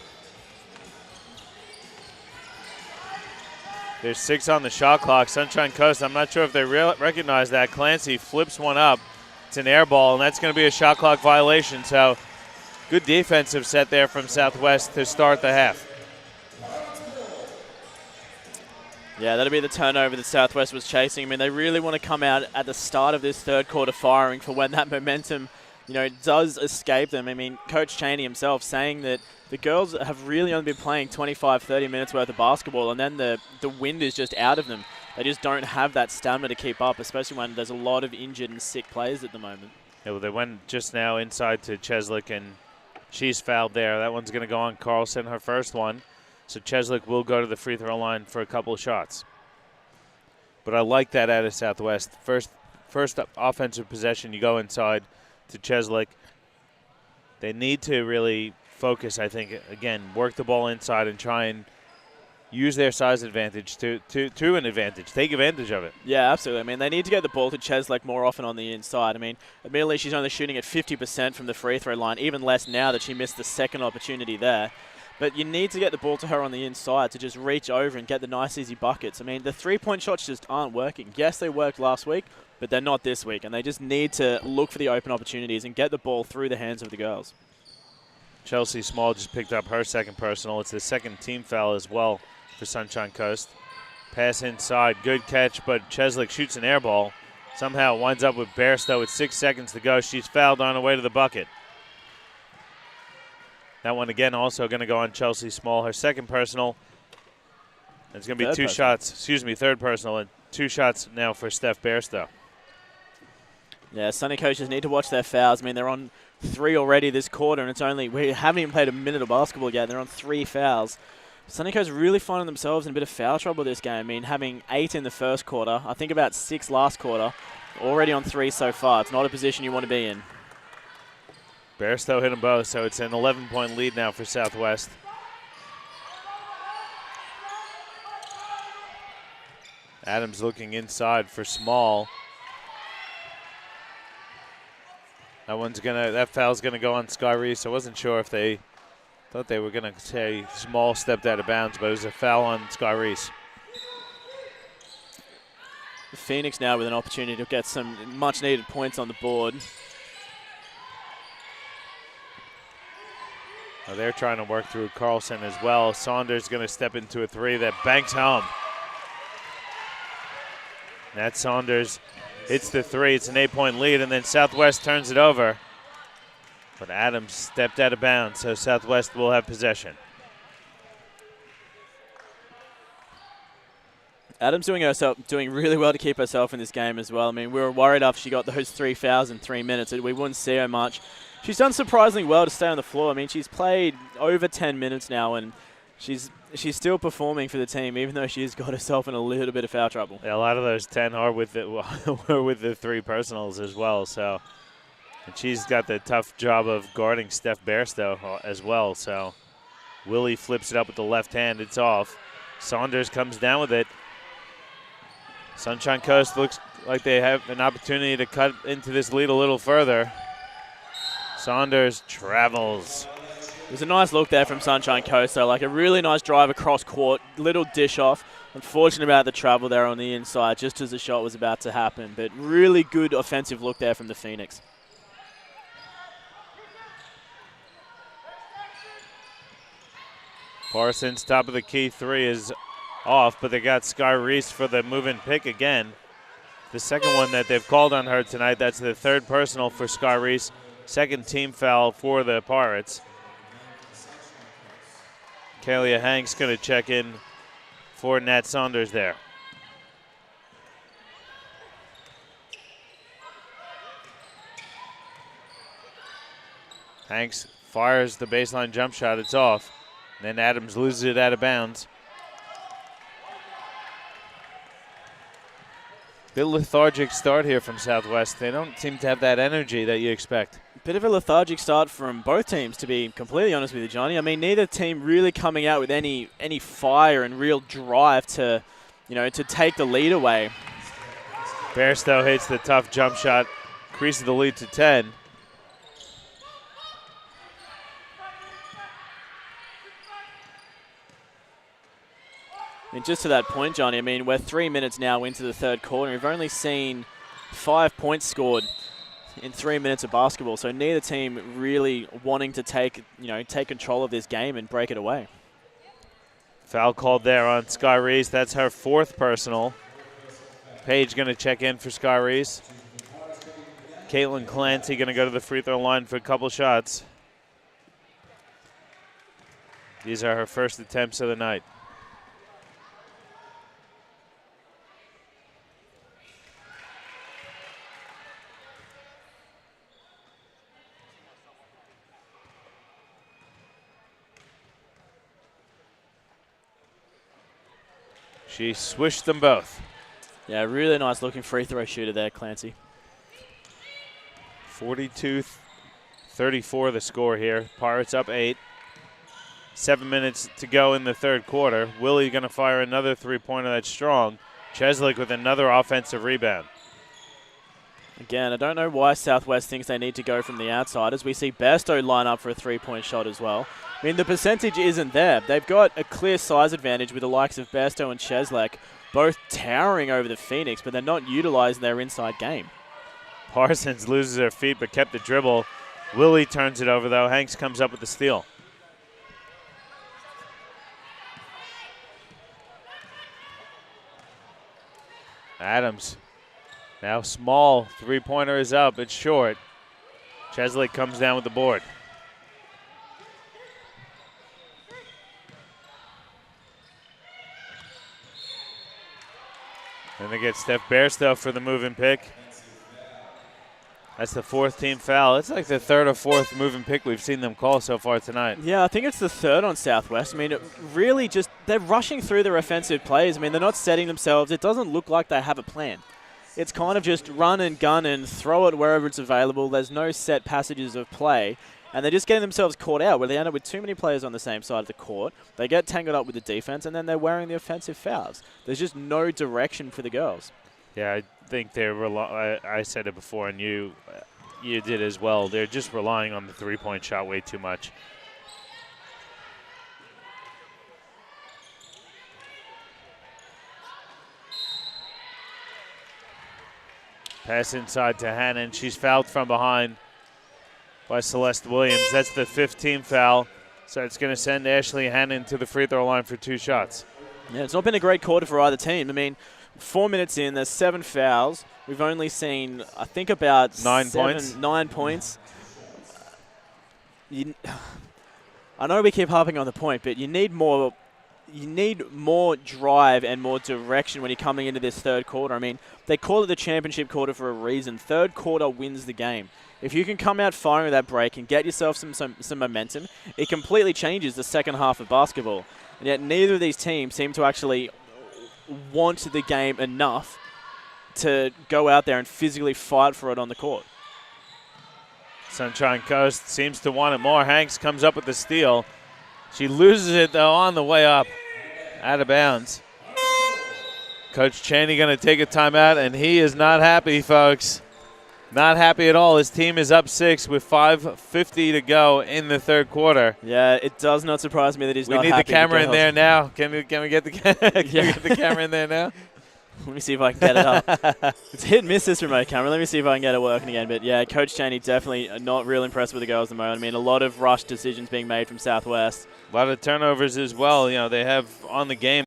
There's 6 on the shot clock. Sunshine Coast, I'm not sure if they recognize that. Clancy flips one up. It's an air ball, and that's going to be a shot clock violation. So good defensive set there from Southwest to start the half. Yeah, that'll be the turnover that Southwest was chasing. I mean, they really want to come out at the start of this third quarter firing for when that momentum does escape them. I mean, Coach Cheney himself saying that the girls have really only been playing 25, 30 minutes worth of basketball, and then the wind is just out of them. They just don't have that stamina to keep up, especially when there's a lot of injured and sick players at the moment. Yeah, well, they went just now inside to Cheslick, and she's fouled there. That one's going to go on Carlson, her first one. So Cheslick will go to the free throw line for a couple of shots. But I like that out of Southwest. First offensive possession, you go inside to Cheslick. They need to really focus, I think, again, work the ball inside and try and use their size advantage to an advantage. Take advantage of it. Yeah, absolutely. I mean, they need to get the ball to Cheslick more often on the inside. I mean, admittedly, she's only shooting at 50% from the free throw line, even less now that she missed the second opportunity there. But you need to get the ball to her on the inside to just reach over and get the nice, easy buckets. I mean, the three-point shots just aren't working. Yes, they worked last week, but they're not this week. And they just need to look for the open opportunities and get the ball through the hands of the girls. Chelsea Small just picked up her second personal. It's the second team foul as well for Sunshine Coast. Pass inside, good catch, but Cheslick shoots an air ball. Somehow winds up with Bairstow with 6 seconds to go. She's fouled on her way to the bucket. That one again also going to go on Chelsea Small, her second personal. It's going to be third personal, and 2 shots now for Steph Bairstow. Yeah, Sunny coaches need to watch their fouls. I mean, they're on 3 already this quarter, and we haven't even played a minute of basketball yet. They're on 3 fouls. Sunny coaches really finding themselves in a bit of foul trouble this game. I mean, having 8 in the first quarter, I think about 6 last quarter, already on 3 so far. It's not a position you want to be in. Bairstow hit them both, so it's an 11-point lead now for Southwest. Adams looking inside for Small. That foul's gonna go on Sky Reese. I wasn't sure if they thought they were gonna say Small stepped out of bounds, but it was a foul on Sky Reese. Phoenix now with an opportunity to get some much-needed points on the board. They're trying to work through Carlson as well. Saunders going to step into a 3 that banks home. Nat Saunders hits the 3. It's an 8-point lead, and then Southwest turns it over. But Adams stepped out of bounds, so Southwest will have possession. Adams doing really well to keep herself in this game as well. I mean, we were worried after she got those 3 fouls in 3 minutes that we wouldn't see her much. She's done surprisingly well to stay on the floor. I mean, she's played over 10 minutes now, and she's still performing for the team, even though she's got herself in a little bit of foul trouble. Yeah, a lot of those 10 are with the 3 personals as well. So, and she's got the tough job of guarding Steph Bairstow as well. So, Willie flips it up with the left hand. It's off. Saunders comes down with it. Sunshine Coast looks like they have an opportunity to cut into this lead a little further. Saunders travels. It was a nice look there from Sunshine Coast, though, like a really nice drive across court, little dish off. Unfortunate about the travel there on the inside, just as the shot was about to happen, but really good offensive look there from the Phoenix. Parsons, top of the key 3 is off, but they got Sky Reese for the move-in pick again. The second one that they've called on her tonight, that's the 3rd personal for Sky Reese. Second team foul for the Pirates. Kalia Hanks going to check in for Nat Saunders there. Hanks fires the baseline jump shot. It's off. And then Adams loses it out of bounds. Bit lethargic start here from Southwest. They don't seem to have that energy that you expect. Bit of a lethargic start from both teams, to be completely honest with you, Johnny. I mean, neither team really coming out with any fire and real drive to take the lead away. Bairstow hits the tough jump shot, increases the lead to 10. I mean, just to that point, Johnny, I mean, we're 3 minutes now into the 3rd quarter. We've only seen 5 points scored in 3 minutes of basketball, so neither team really wanting to take control of this game and break it away. Foul called there on Sky Reese. That's her 4th personal. Paige going to check in for Sky Reese. Caitlin Clancy going to go to the free throw line for a couple shots. These are her first attempts of the night. She swished them both. Yeah, really nice looking free throw shooter there, Clancy. 42-34 the score here. Pirates up 8. 7 minutes to go in the third quarter. Willie going to fire another three-pointer that's strong. Cheslick with another offensive rebound. Again, I don't know why Southwest thinks they need to go from the outside, as we see Bairstow line up for a three-point shot as well. I mean, the percentage isn't there. They've got a clear size advantage with the likes of Bairstow and Cheslak, both towering over the Phoenix, but they're not utilizing their inside game. Parsons loses her feet but kept the dribble. Willie turns it over, though. Hanks comes up with the steal. Adams. Now small. Three-pointer is up. It's short. Cheslak comes down with the board. And they get Steph Bairstow for the move and pick. That's the fourth team foul. It's like the third or fourth move and pick we've seen them call so far tonight. Yeah, I think it's the third on Southwest. I mean, it really just, they're rushing through their offensive plays. I mean, they're not setting themselves. It doesn't look like they have a plan. It's kind of just run and gun and throw it wherever it's available. There's no set passages of play. And they're just getting themselves caught out where they end up with too many players on the same side of the court. They get tangled up with the defense, and then they're wearing the offensive fouls. There's just no direction for the girls. Yeah, I think they're I said it before, and you did as well. They're just relying on the three-point shot way too much. Pass inside to Hannon. She's fouled from behind by Celeste Williams. That's the 15th foul. So it's going to send Ashley Hannon to the free throw line for 2 shots. Yeah, it's not been a great quarter for either team. I mean, 4 minutes in, there's 7 fouls. We've only seen, I think, about 9 points. 9 points. I know we keep harping on the point, but you need more drive and more direction when you're coming into this third quarter. I mean, they call it the championship quarter for a reason. Third quarter wins the game. If you can come out firing with that break and get yourself some momentum, it completely changes the second half of basketball. And yet neither of these teams seem to actually want the game enough to go out there and physically fight for it on the court. Sunshine Coast seems to want it more. Hanks comes up with the steal. She loses it, though, on the way up, out of bounds. Coach Cheney going to take a timeout, and he is not happy, folks. Not happy at all. His team is up 6 with 5:50 to go in the third quarter. Yeah, it does not surprise me that he's not happy. We need the camera in there now. Can we get the camera in there now? Let me see if I can get it up. It's hit and miss, this remote camera. Let me see if I can get it working again. But, yeah, Coach Cheney definitely not real impressed with the girls at the moment. I mean, a lot of rush decisions being made from Southwest. A lot of turnovers as well. You know, they have on the game.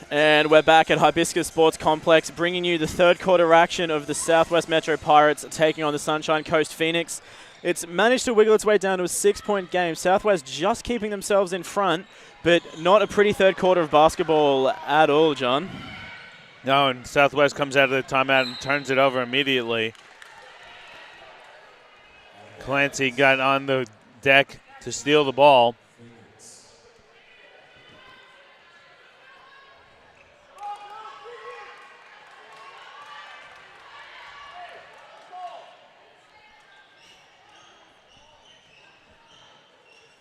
And we're back at Hibiscus Sports Complex, bringing you the third quarter action of the Southwest Metro Pirates taking on the Sunshine Coast Phoenix. It's managed to wiggle its way down to a 6-point game. Southwest just keeping themselves in front, but not a pretty third quarter of basketball at all, John. No, and Southwest comes out of the timeout and turns it over immediately. Clancy got on the deck to steal the ball.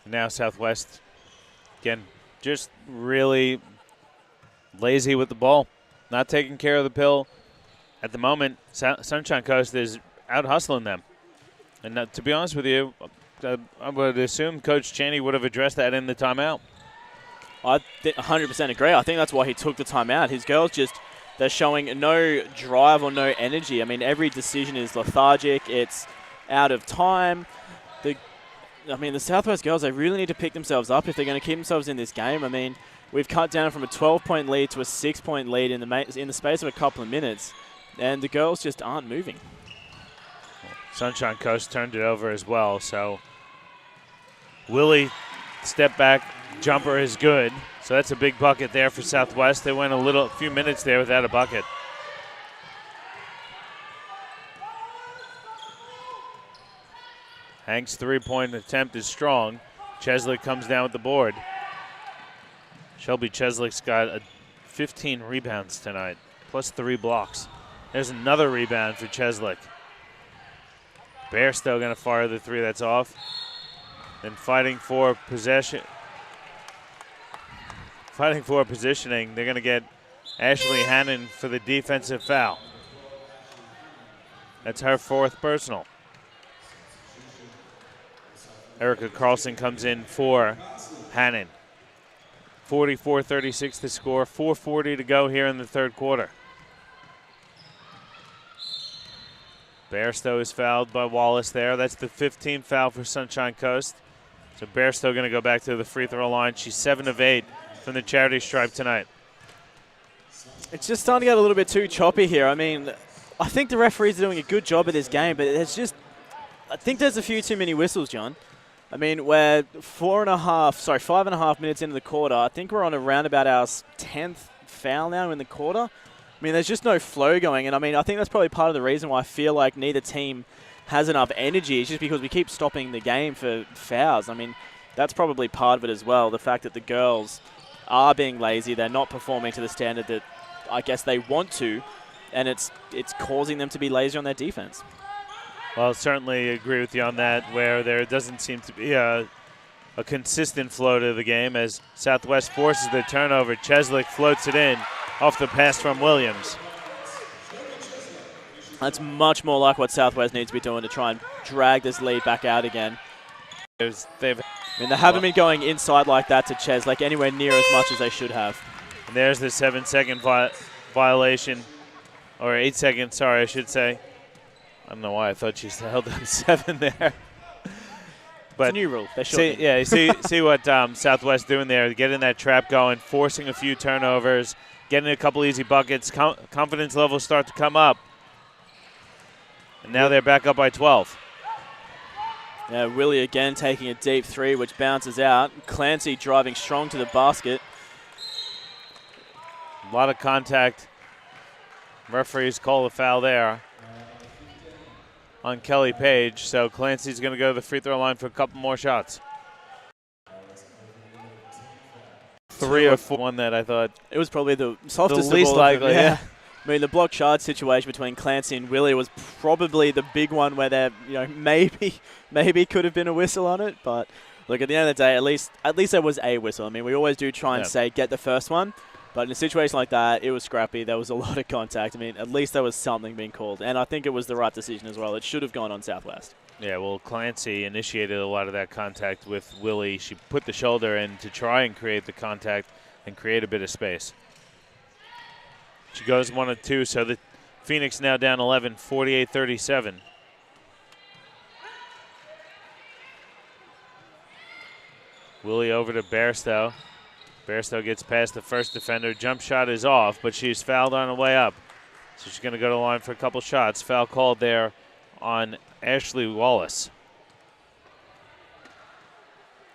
Now Southwest, again, just really lazy with the ball, not taking care of the pill. At the moment, Sunshine Coast is out hustling them. And to be honest with you, I would assume Coach Cheney would have addressed that in the timeout. I 100% agree. I think that's why he took the timeout. His girls just they're showing no drive or no energy. I mean, every decision is lethargic. It's out of time. The Southwest girls, they really need to pick themselves up if they're going to keep themselves in this game. I mean, we've cut down from a 12-point lead to a 6-point lead in the space of a couple of minutes, and the girls just aren't moving. Sunshine Coast turned it over as well, so Willie, step back jumper is good. So that's a big bucket there for Southwest. They went a few minutes there without a bucket. Hank's three-point attempt is strong. Cheslick comes down with the board. Shelby Cheslick's got 15 rebounds tonight, plus 3 blocks. There's another rebound for Cheslick. Bairstow going to fire the three that's off. Then fighting for possession. Fighting for positioning, they're going to get Ashley Hannon for the defensive foul. That's her 4th personal. Erica Carlson comes in for Hannon. 44-36 to score, 4:40 to go here in the third quarter. Bairstow is fouled by Wallace there. That's the 15th foul for Sunshine Coast. So Bairstow going to go back to the free throw line. She's 7 of 8 from the charity stripe tonight. It's just starting to get a little bit too choppy here. I mean, I think the referees are doing a good job of this game, but I think there's a few too many whistles, John. I mean, we're 5.5 minutes into the quarter. I think we're on around about our 10th foul now in the quarter. I mean, there's just no flow going. And, I mean, I think that's probably part of the reason why I feel like neither team has enough energy. It's just because we keep stopping the game for fouls. I mean, that's probably part of it as well. The fact that the girls are being lazy. They're not performing to the standard that I guess they want to. And it's causing them to be lazy on their defense. Well, certainly agree with you on that, where there doesn't seem to be a consistent flow to the game as Southwest forces the turnover. Cheslick floats it in off the pass from Williams. That's much more like what Southwest needs to be doing to try and drag this lead back out again. I mean, they haven't been going inside like that to Cheslick anywhere near as much as they should have. And there's the 7-second violation, or 8 seconds, sorry, I should say. I don't know why I thought she held on 7 there. But it's a new rule. See what Southwest doing there, getting that trap going, forcing a few turnovers, getting a couple easy buckets. Confidence levels start to come up. And now they're back up by 12. Yeah, Willie again taking a deep three, which bounces out. Clancy driving strong to the basket. A lot of contact. Referees call a foul there on Kelly Page, so Clancy's going to go to the free throw line for a couple more shots. 3 or 4. One that I thought it was probably the softest, the least of all likely. Yeah. I mean, the block shard situation between Clancy and Willie was probably the big one where there, maybe could have been a whistle on it. But look, at the end of the day, at least there was a whistle. I mean, we always do try and say get the first one. But in a situation like that, it was scrappy. There was a lot of contact. I mean, at least there was something being called. And I think it was the right decision as well. It should have gone on Southwest. Yeah, well, Clancy initiated a lot of that contact with Willie. She put the shoulder in to try and create the contact and create a bit of space. She goes 1 of 2, so the Phoenix now down 11, 48-37. Willie over to Bairstow. Bairstow gets past the first defender. Jump shot is off, but she's fouled on the way up. So she's going to go to the line for a couple shots. Foul called there on Ashley Wallace.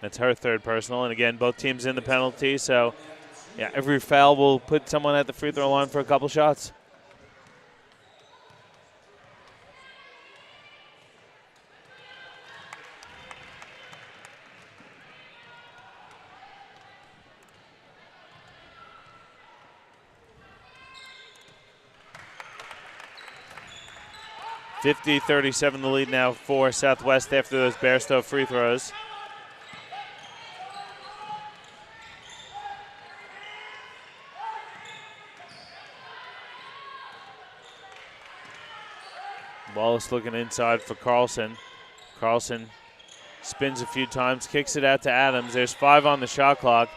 That's her 3rd personal. And again, both teams in the penalty. So, yeah, every foul will put someone at the free throw line for a couple shots. (50-37) the lead now for Southwest after those Bairstow free throws. Wallace looking inside for Carlson. Carlson spins a few times, kicks it out to Adams. There's 5 on the shot clock.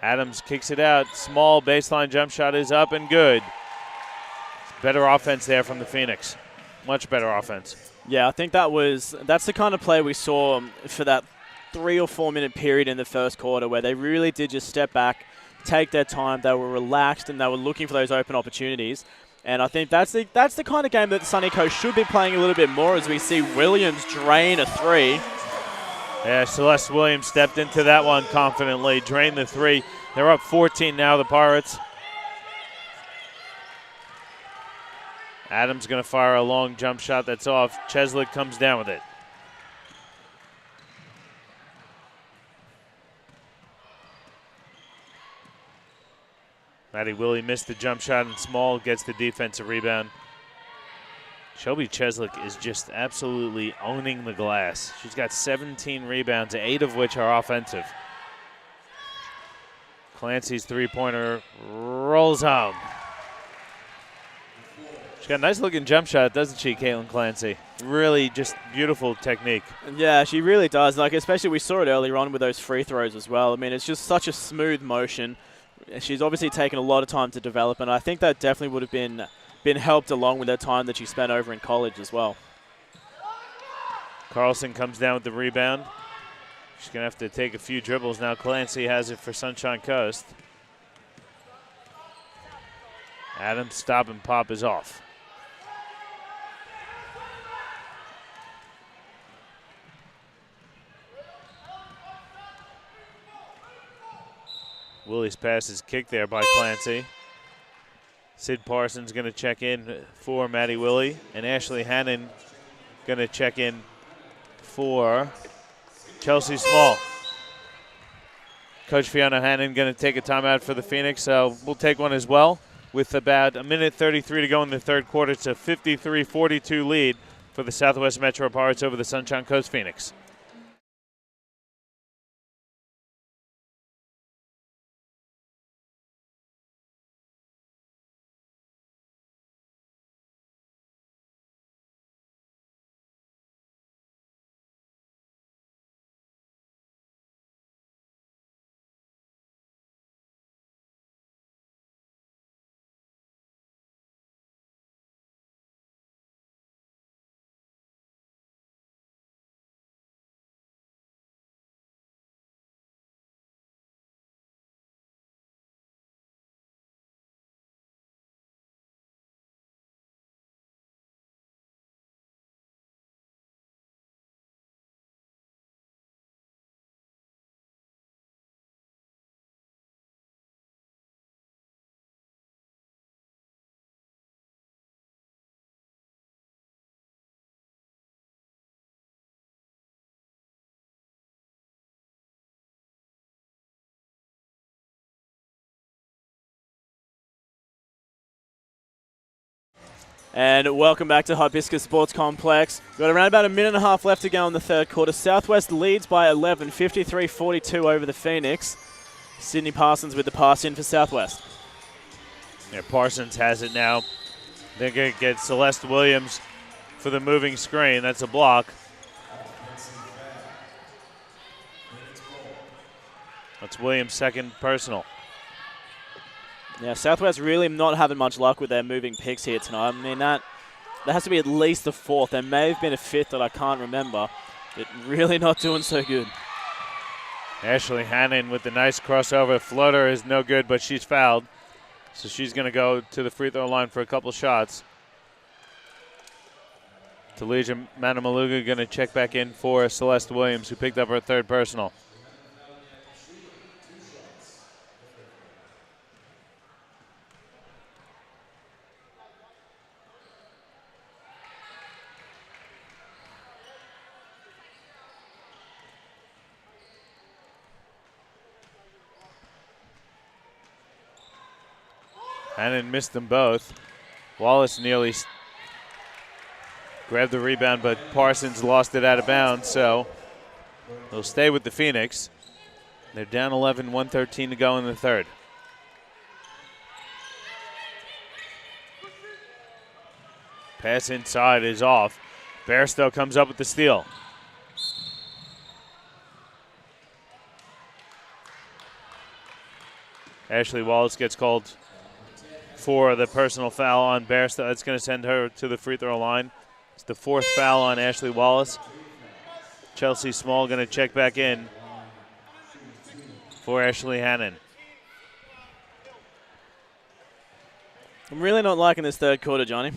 Adams kicks it out. Small baseline jump shot is up and good. Better offense there from the Phoenix. Much better offense. Yeah, I think that's the kind of play we saw for that 3 or 4 minute period in the first quarter where they really did just step back, take their time. They were relaxed and they were looking for those open opportunities. And I think that's the kind of game that the Sunny Coast should be playing a little bit more as we see Williams drain a 3. Yeah, Celeste Williams stepped into that one confidently, drained the 3. They're up 14 now, the Pirates. Adams going to fire a long jump shot that's off. Cheslick comes down with it. Maddie Willie missed the jump shot, and Small gets the defensive rebound. Shelby Cheslick is just absolutely owning the glass. She's got 17 rebounds, 8 of which are offensive. Clancy's three-pointer rolls home. She's got a nice-looking jump shot, doesn't she, Caitlin Clancy? Really just beautiful technique. Yeah, she really does. Like, especially we saw it earlier on with those free throws as well. I mean, it's just such a smooth motion. She's obviously taken a lot of time to develop, and I think that definitely would have been helped along with her time that she spent over in college as well. Carlson comes down with the rebound. She's going to have to take a few dribbles now. Clancy has it for Sunshine Coast. Adams' stop and pop is off. Willie's pass is kicked there by Clancy. Sid Parsons going to check in for Maddie Willie, and Ashley Hannon going to check in for Chelsea Small. Coach Fiona Hannon going to take a timeout for the Phoenix, so we'll take one as well. With about a minute 33 to go in the third quarter, it's a 53-42 lead for the Southwest Metro Pirates over the Sunshine Coast Phoenix. And welcome back to Hibiscus Sports Complex. We've got around about a minute and a half left to go in the third quarter. Southwest leads by 11, 53-42 over the Phoenix. Sydney Parsons with the pass in for Southwest. Yeah, Parsons has it now. They're going to get Celeste Williams for the moving screen. That's a block. That's Williams' second personal. Yeah, Southwest really not having much luck with their moving picks here tonight. I mean, that has to be at least the fourth. There may have been a fifth that I can't remember, but really not doing so good. Ashley Hannon with the nice crossover. Floater is no good, but she's fouled. So she's going to go to the free throw line for a couple shots. Talija Manamaluga going to check back in for Celeste Williams, who picked up her third personal. Hannon missed them both. Wallace nearly grabbed the rebound, but Parsons lost it out of bounds, so they'll stay with the Phoenix. They're down 11, 1:13 to go in the third. Pass inside is off. Bairstow comes up with the steal. Ashley Wallace gets called for the personal foul on Bairstow. That's going to send her to the free throw line. It's the 4th foul on Ashley Wallace. Chelsea Small going to check back in for Ashley Hannon. I'm really not liking this third quarter, Johnny.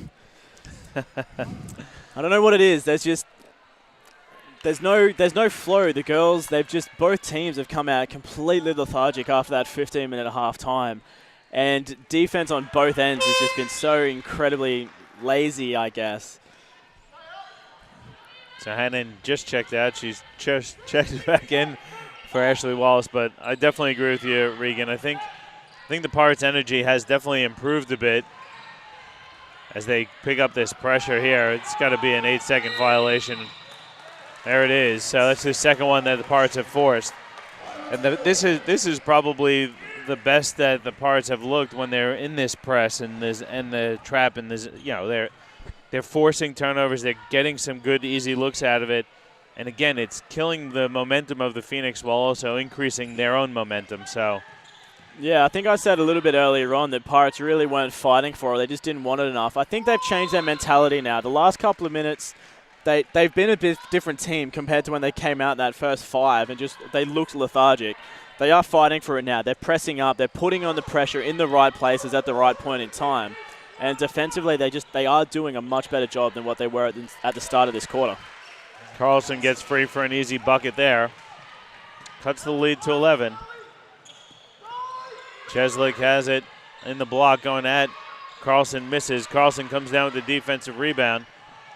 I don't know what it is. There's no flow. The girls, both teams have come out completely lethargic after that 15-minute half time. And defense on both ends has just been so incredibly lazy, I guess. So Hannon just checked out. She's just checked back in for Ashley Wallace. But I definitely agree with you, Regan. I think the Pirates' energy has definitely improved a bit as they pick up this pressure here. It's got to be an 8-second violation. There it is. So that's the second one that the Pirates have forced. And this is probably the best that the Pirates have looked when they're in this press and the trap and this, they're forcing turnovers. They're getting some good easy looks out of it. And again, it's killing the momentum of the Phoenix while also increasing their own momentum. So, yeah, I think I said a little bit earlier on that Pirates really weren't fighting for it. They just didn't want it enough. I think they've changed their mentality now. The last couple of minutes, they've been a bit different team compared to when they came out in that first 5 and just they looked lethargic. They are fighting for it now. They're pressing up. They're putting on the pressure in the right places at the right point in time. And defensively, they are doing a much better job than what they were at the start of this quarter. Carlson gets free for an easy bucket there. Cuts the lead to 11. Cheslick has it in the block going at Carlson, misses. Carlson comes down with the defensive rebound.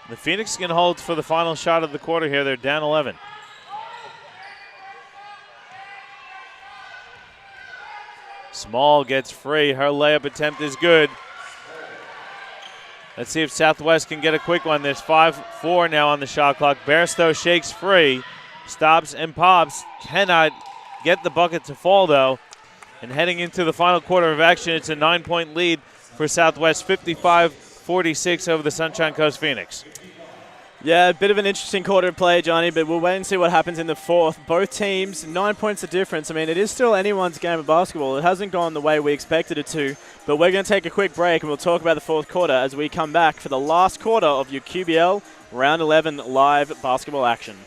The Phoenix can hold for the final shot of the quarter here. They're down 11. Small gets free. Her layup attempt is good. Let's see if Southwest can get a quick one. There's 5-4 now on the shot clock. Bairstow shakes free, stops and pops. Cannot get the bucket to fall, though. And heading into the final quarter of action, it's a 9-point lead for Southwest, 55-46 over the Sunshine Coast Phoenix. Yeah, a bit of an interesting quarter of play, Johnny, but we'll wait and see what happens in the fourth. Both teams, 9 points of difference. I mean, it is still anyone's game of basketball. It hasn't gone the way we expected it to, but we're going to take a quick break and we'll talk about the fourth quarter as we come back for the last quarter of your QBL Round 11 live basketball action.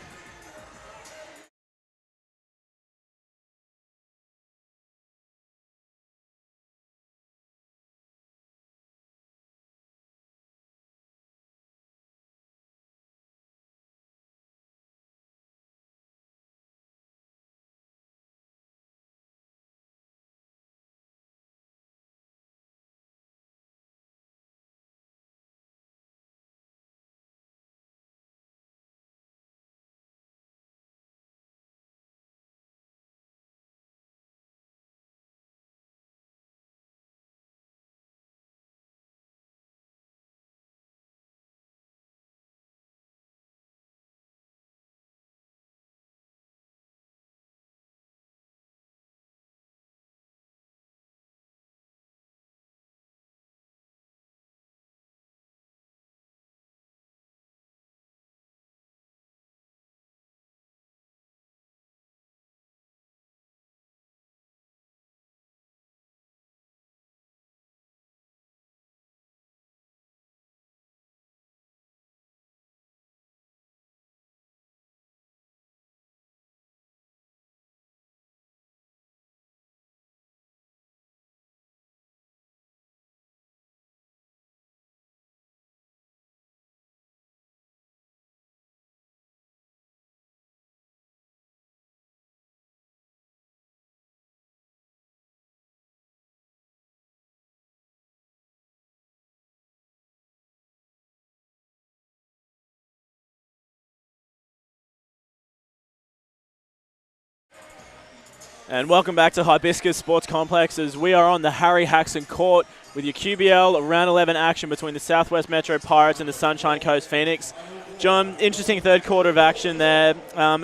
And welcome back to Hibiscus Sports Complex as we are on the Harry Haxon Court with your QBL Round 11 action between the Southwest Metro Pirates and the Sunshine Coast Phoenix. John, interesting third quarter of action there.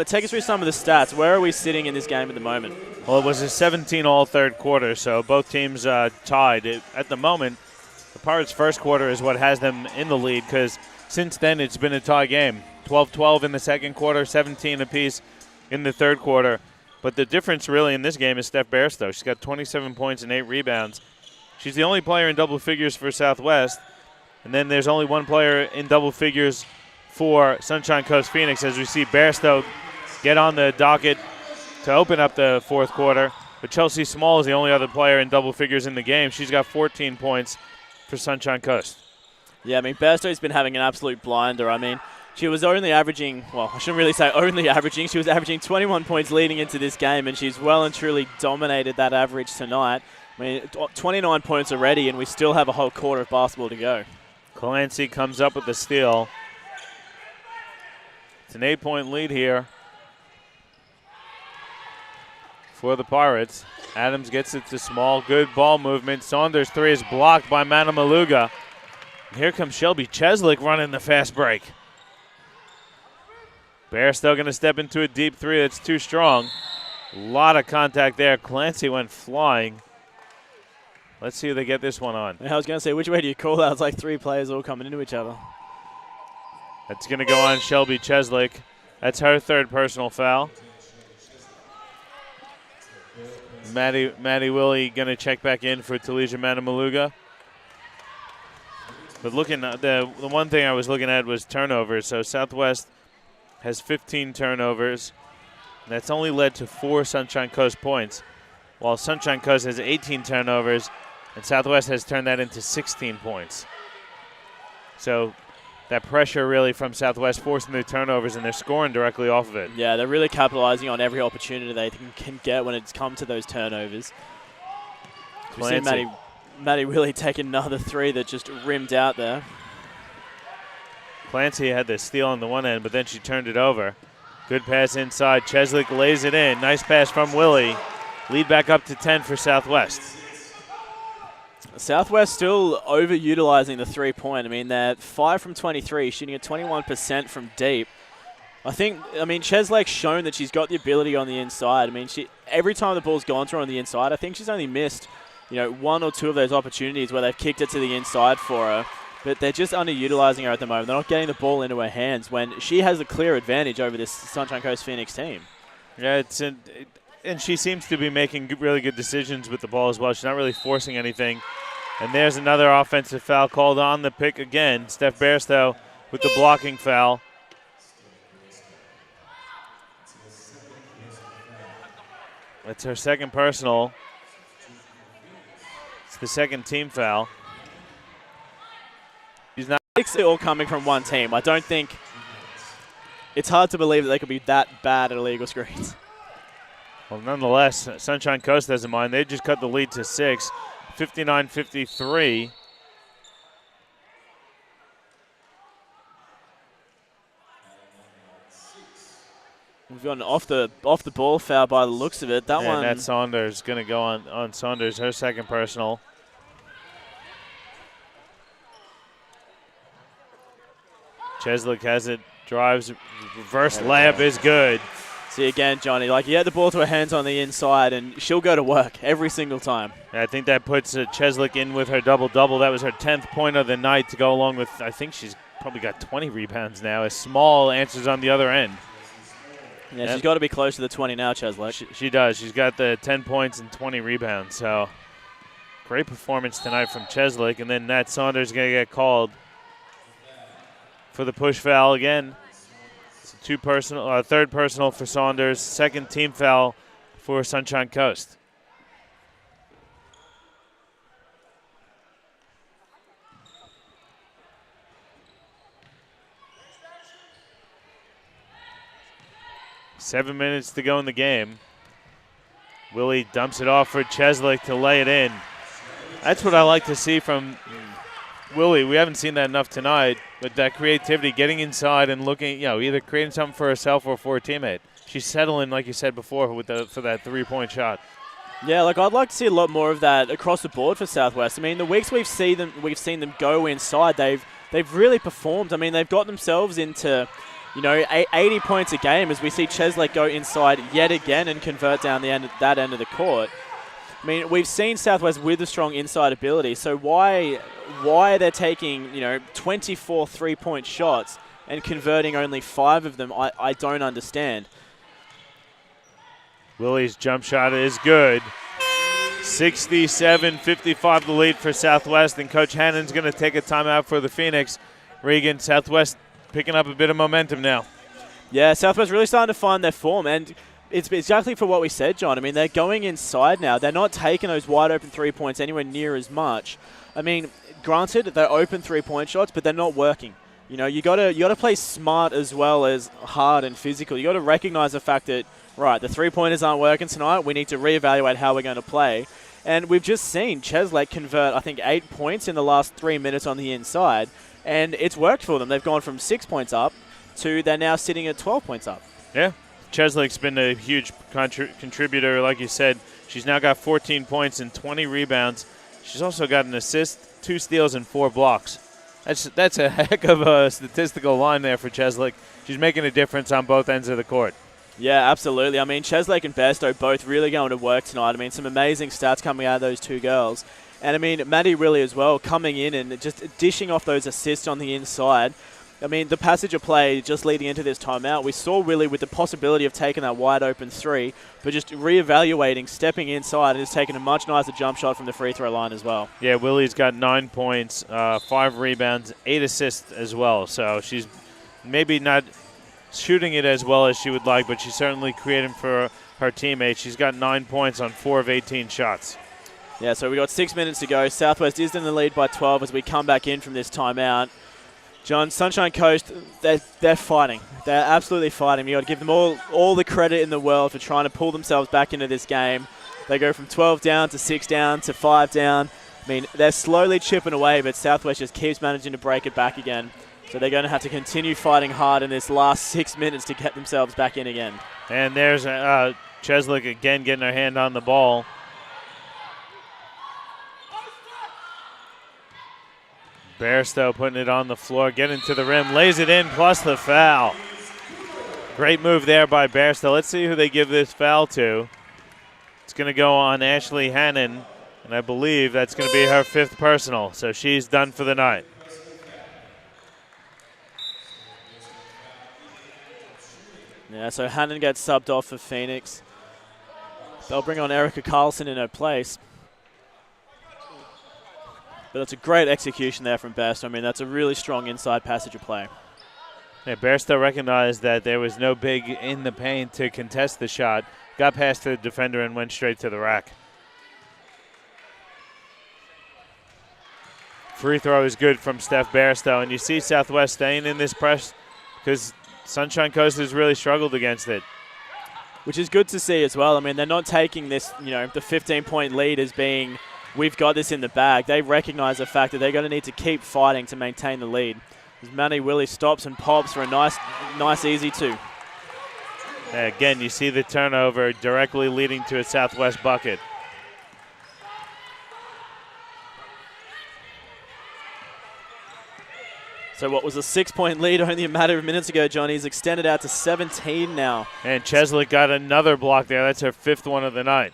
Take us through some of the stats. Where are we sitting in this game at the moment? Well, it was a 17-all third quarter, so both teams tied. At the moment, the Pirates' first quarter is what has them in the lead because since then it's been a tie game. 12-12 in the second quarter, 17 apiece in the third quarter. But the difference really in this game is Steph Bairstow. She's got 27 points and 8 rebounds. She's the only player in double figures for Southwest. And then there's only one player in double figures for Sunshine Coast Phoenix, as we see Bairstow get on the docket to open up the fourth quarter. But Chelsea Small is the only other player in double figures in the game. She's got 14 points for Sunshine Coast. Yeah, I mean, Bairstow's been having an absolute blinder. I mean, she was only averaging, well, I shouldn't really say only averaging. She was averaging 21 points leading into this game, and she's well and truly dominated that average tonight. I mean, 29 points already, and we still have a whole quarter of basketball to go. Clancy comes up with the steal. It's an 8-point lead here for the Pirates. Adams gets it to Small. Good ball movement. Saunders' three is blocked by Manamaluga. Here comes Shelby Cheslick running the fast break. Bairstow going to step into a deep three that's too strong. A lot of contact there. Clancy went flying. Let's see if they get this one on. I was going to say, which way do you call that? It's like three players all coming into each other. That's going to go on Shelby Cheslick. That's her third personal foul. Maddie Willie going to check back in for Talija Manamaluga. But looking at the one thing I was looking at was turnovers. So Southwest has 15 turnovers. And that's only led to 4 Sunshine Coast points, while Sunshine Coast has 18 turnovers, and Southwest has turned that into 16 points. So that pressure really from Southwest forcing the turnovers, and they're scoring directly off of it. Yeah, they're really capitalizing on every opportunity they can get when it's come to those turnovers. We see Maddie really taking another three that just rimmed out there. Clancy had the steal on the one end, but then she turned it over. Good pass inside. Cheslick lays it in. Nice pass from Willie. Lead back up to 10 for Southwest. Southwest still overutilizing the three-point. I mean, they're 5 from 23, shooting at 21% from deep. I mean, Cheslick's shown that she's got the ability on the inside. I mean, every time the ball's gone to her on the inside, I think she's only missed, 1 or 2 of those opportunities where they've kicked it to the inside for her. But they're just underutilizing her at the moment. They're not getting the ball into her hands when she has a clear advantage over this Sunshine Coast Phoenix team. Yeah, and she seems to be making really good decisions with the ball as well. She's not really forcing anything. And there's another offensive foul called on the pick again. Steph Bairstow with the blocking foul. That's her second personal. It's the second team foul. It's all coming from one team. I don't think it's hard to believe that they could be that bad at illegal screens. Well, nonetheless, Sunshine Coast doesn't mind. They just cut the lead to 6, 59-53. We've got an off the ball foul by the looks of it. That one. That's Saunders going to go on Saunders, her second personal. Cheslick has it, drives, reverse layup is good. See again, Johnny, you had the ball to her hands on the inside, and she'll go to work every single time. I think that puts Cheslick in with her double-double. That was her 10th point of the night to go along with, I think she's probably got 20 rebounds now, as Small answers on the other end. Yeah, she's got to be close to the 20 now, Cheslick. She does. She's got the 10 points and 20 rebounds. So great performance tonight from Cheslick, and then Nat Saunders is going to get called for the push foul again. It's a third personal for Saunders, second team foul for Sunshine Coast. Seven minutes to go in the game. Willie dumps it off for Cheslick to lay it in. That's what I like to see from Willie. We haven't seen that enough tonight, but that creativity, getting inside and looking, either creating something for herself or for a teammate. She's settling, like you said before, for that three-point shot. Yeah, I'd like to see a lot more of that across the board for Southwest. I mean, the weeks we've seen them go inside, they've really performed. I mean, they've got themselves into 80 points a game as we see Cheslick go inside yet again and convert down that end of the court. I mean, we've seen Southwest with a strong inside ability, so why they're taking 24 three-point shots and converting only 5 of them, I don't understand. Willie's jump shot is good. 67-55 the lead for Southwest, and Coach Hannon's going to take a timeout for the Phoenix. Regan, Southwest picking up a bit of momentum now. Yeah, Southwest really starting to find their form, and it's exactly for what we said, John. I mean, they're going inside now. They're not taking those wide open 3 points anywhere near as much. I mean, granted, they're open 3-point shots, but they're not working. You know, you gotta play smart as well as hard and physical. You got to recognize the fact that, right, the 3-pointers aren't working tonight. We need to reevaluate how we're going to play. And we've just seen Cheslake convert, I think, 8 points in the last 3 minutes on the inside, and it's worked for them. They've gone from 6 points up to they're now sitting at 12 points up. Yeah, Cheslake's been a huge contributor, like you said. She's now got 14 points and 20 rebounds. She's also got an assist, 2 steals, and 4 blocks. That's a heck of a statistical line there for Cheslake. She's making a difference on both ends of the court. Yeah, absolutely. I mean, Cheslake and Bairstow both really going to work tonight. I mean, some amazing stats coming out of those two girls. And, I mean, Maddie Willie as well coming in and just dishing off those assists on the inside. I mean, the passage of play just leading into this timeout, we saw Willie with the possibility of taking that wide open 3, but just reevaluating, stepping inside, and just taking a much nicer jump shot from the free throw line as well. Yeah, Willie's got 9 points, 5 rebounds, 8 assists as well. So she's maybe not shooting it as well as she would like, but she's certainly creating for her teammates. She's got 9 points on 4 of 18 shots. Yeah, so we got 6 minutes to go. Southwest is in the lead by 12 as we come back in from this timeout. John, Sunshine Coast, they're fighting. They're absolutely fighting. You've got to give them all the credit in the world for trying to pull themselves back into this game. They go from 12 down to 6 down to 5 down. I mean, they're slowly chipping away, but Southwest just keeps managing to break it back again. So they're going to have to continue fighting hard in this last 6 minutes to get themselves back in again. And there's Cheslake again getting her hand on the ball. Bairstow putting it on the floor, getting to the rim, lays it in, plus the foul. Great move there by Bairstow. Let's see who they give this foul to. It's going to go on Ashley Hannon, and I believe that's going to be her 5th personal, so she's done for the night. Yeah, so Hannon gets subbed off for Phoenix. They'll bring on Erica Carlson in her place. But it's a great execution there from Bairstow. I mean, that's a really strong inside passage of play. Yeah, Bairstow recognized that there was no big in the paint to contest the shot. Got past the defender and went straight to the rack. Free throw is good from Steph Bairstow. And you see Southwest staying in this press because Sunshine Coast has really struggled against it. Which is good to see as well. I mean, they're not taking this, the 15-point lead as being, we've got this in the bag. They recognize the fact that they're going to need to keep fighting to maintain the lead. As Manny Willie stops and pops for a nice easy 2. Again, you see the turnover directly leading to a Southwest bucket. So what was a 6-point lead only a matter of minutes ago, Johnny, is extended out to 17 now. And Cheslake got another block there. That's her 5th one of the night.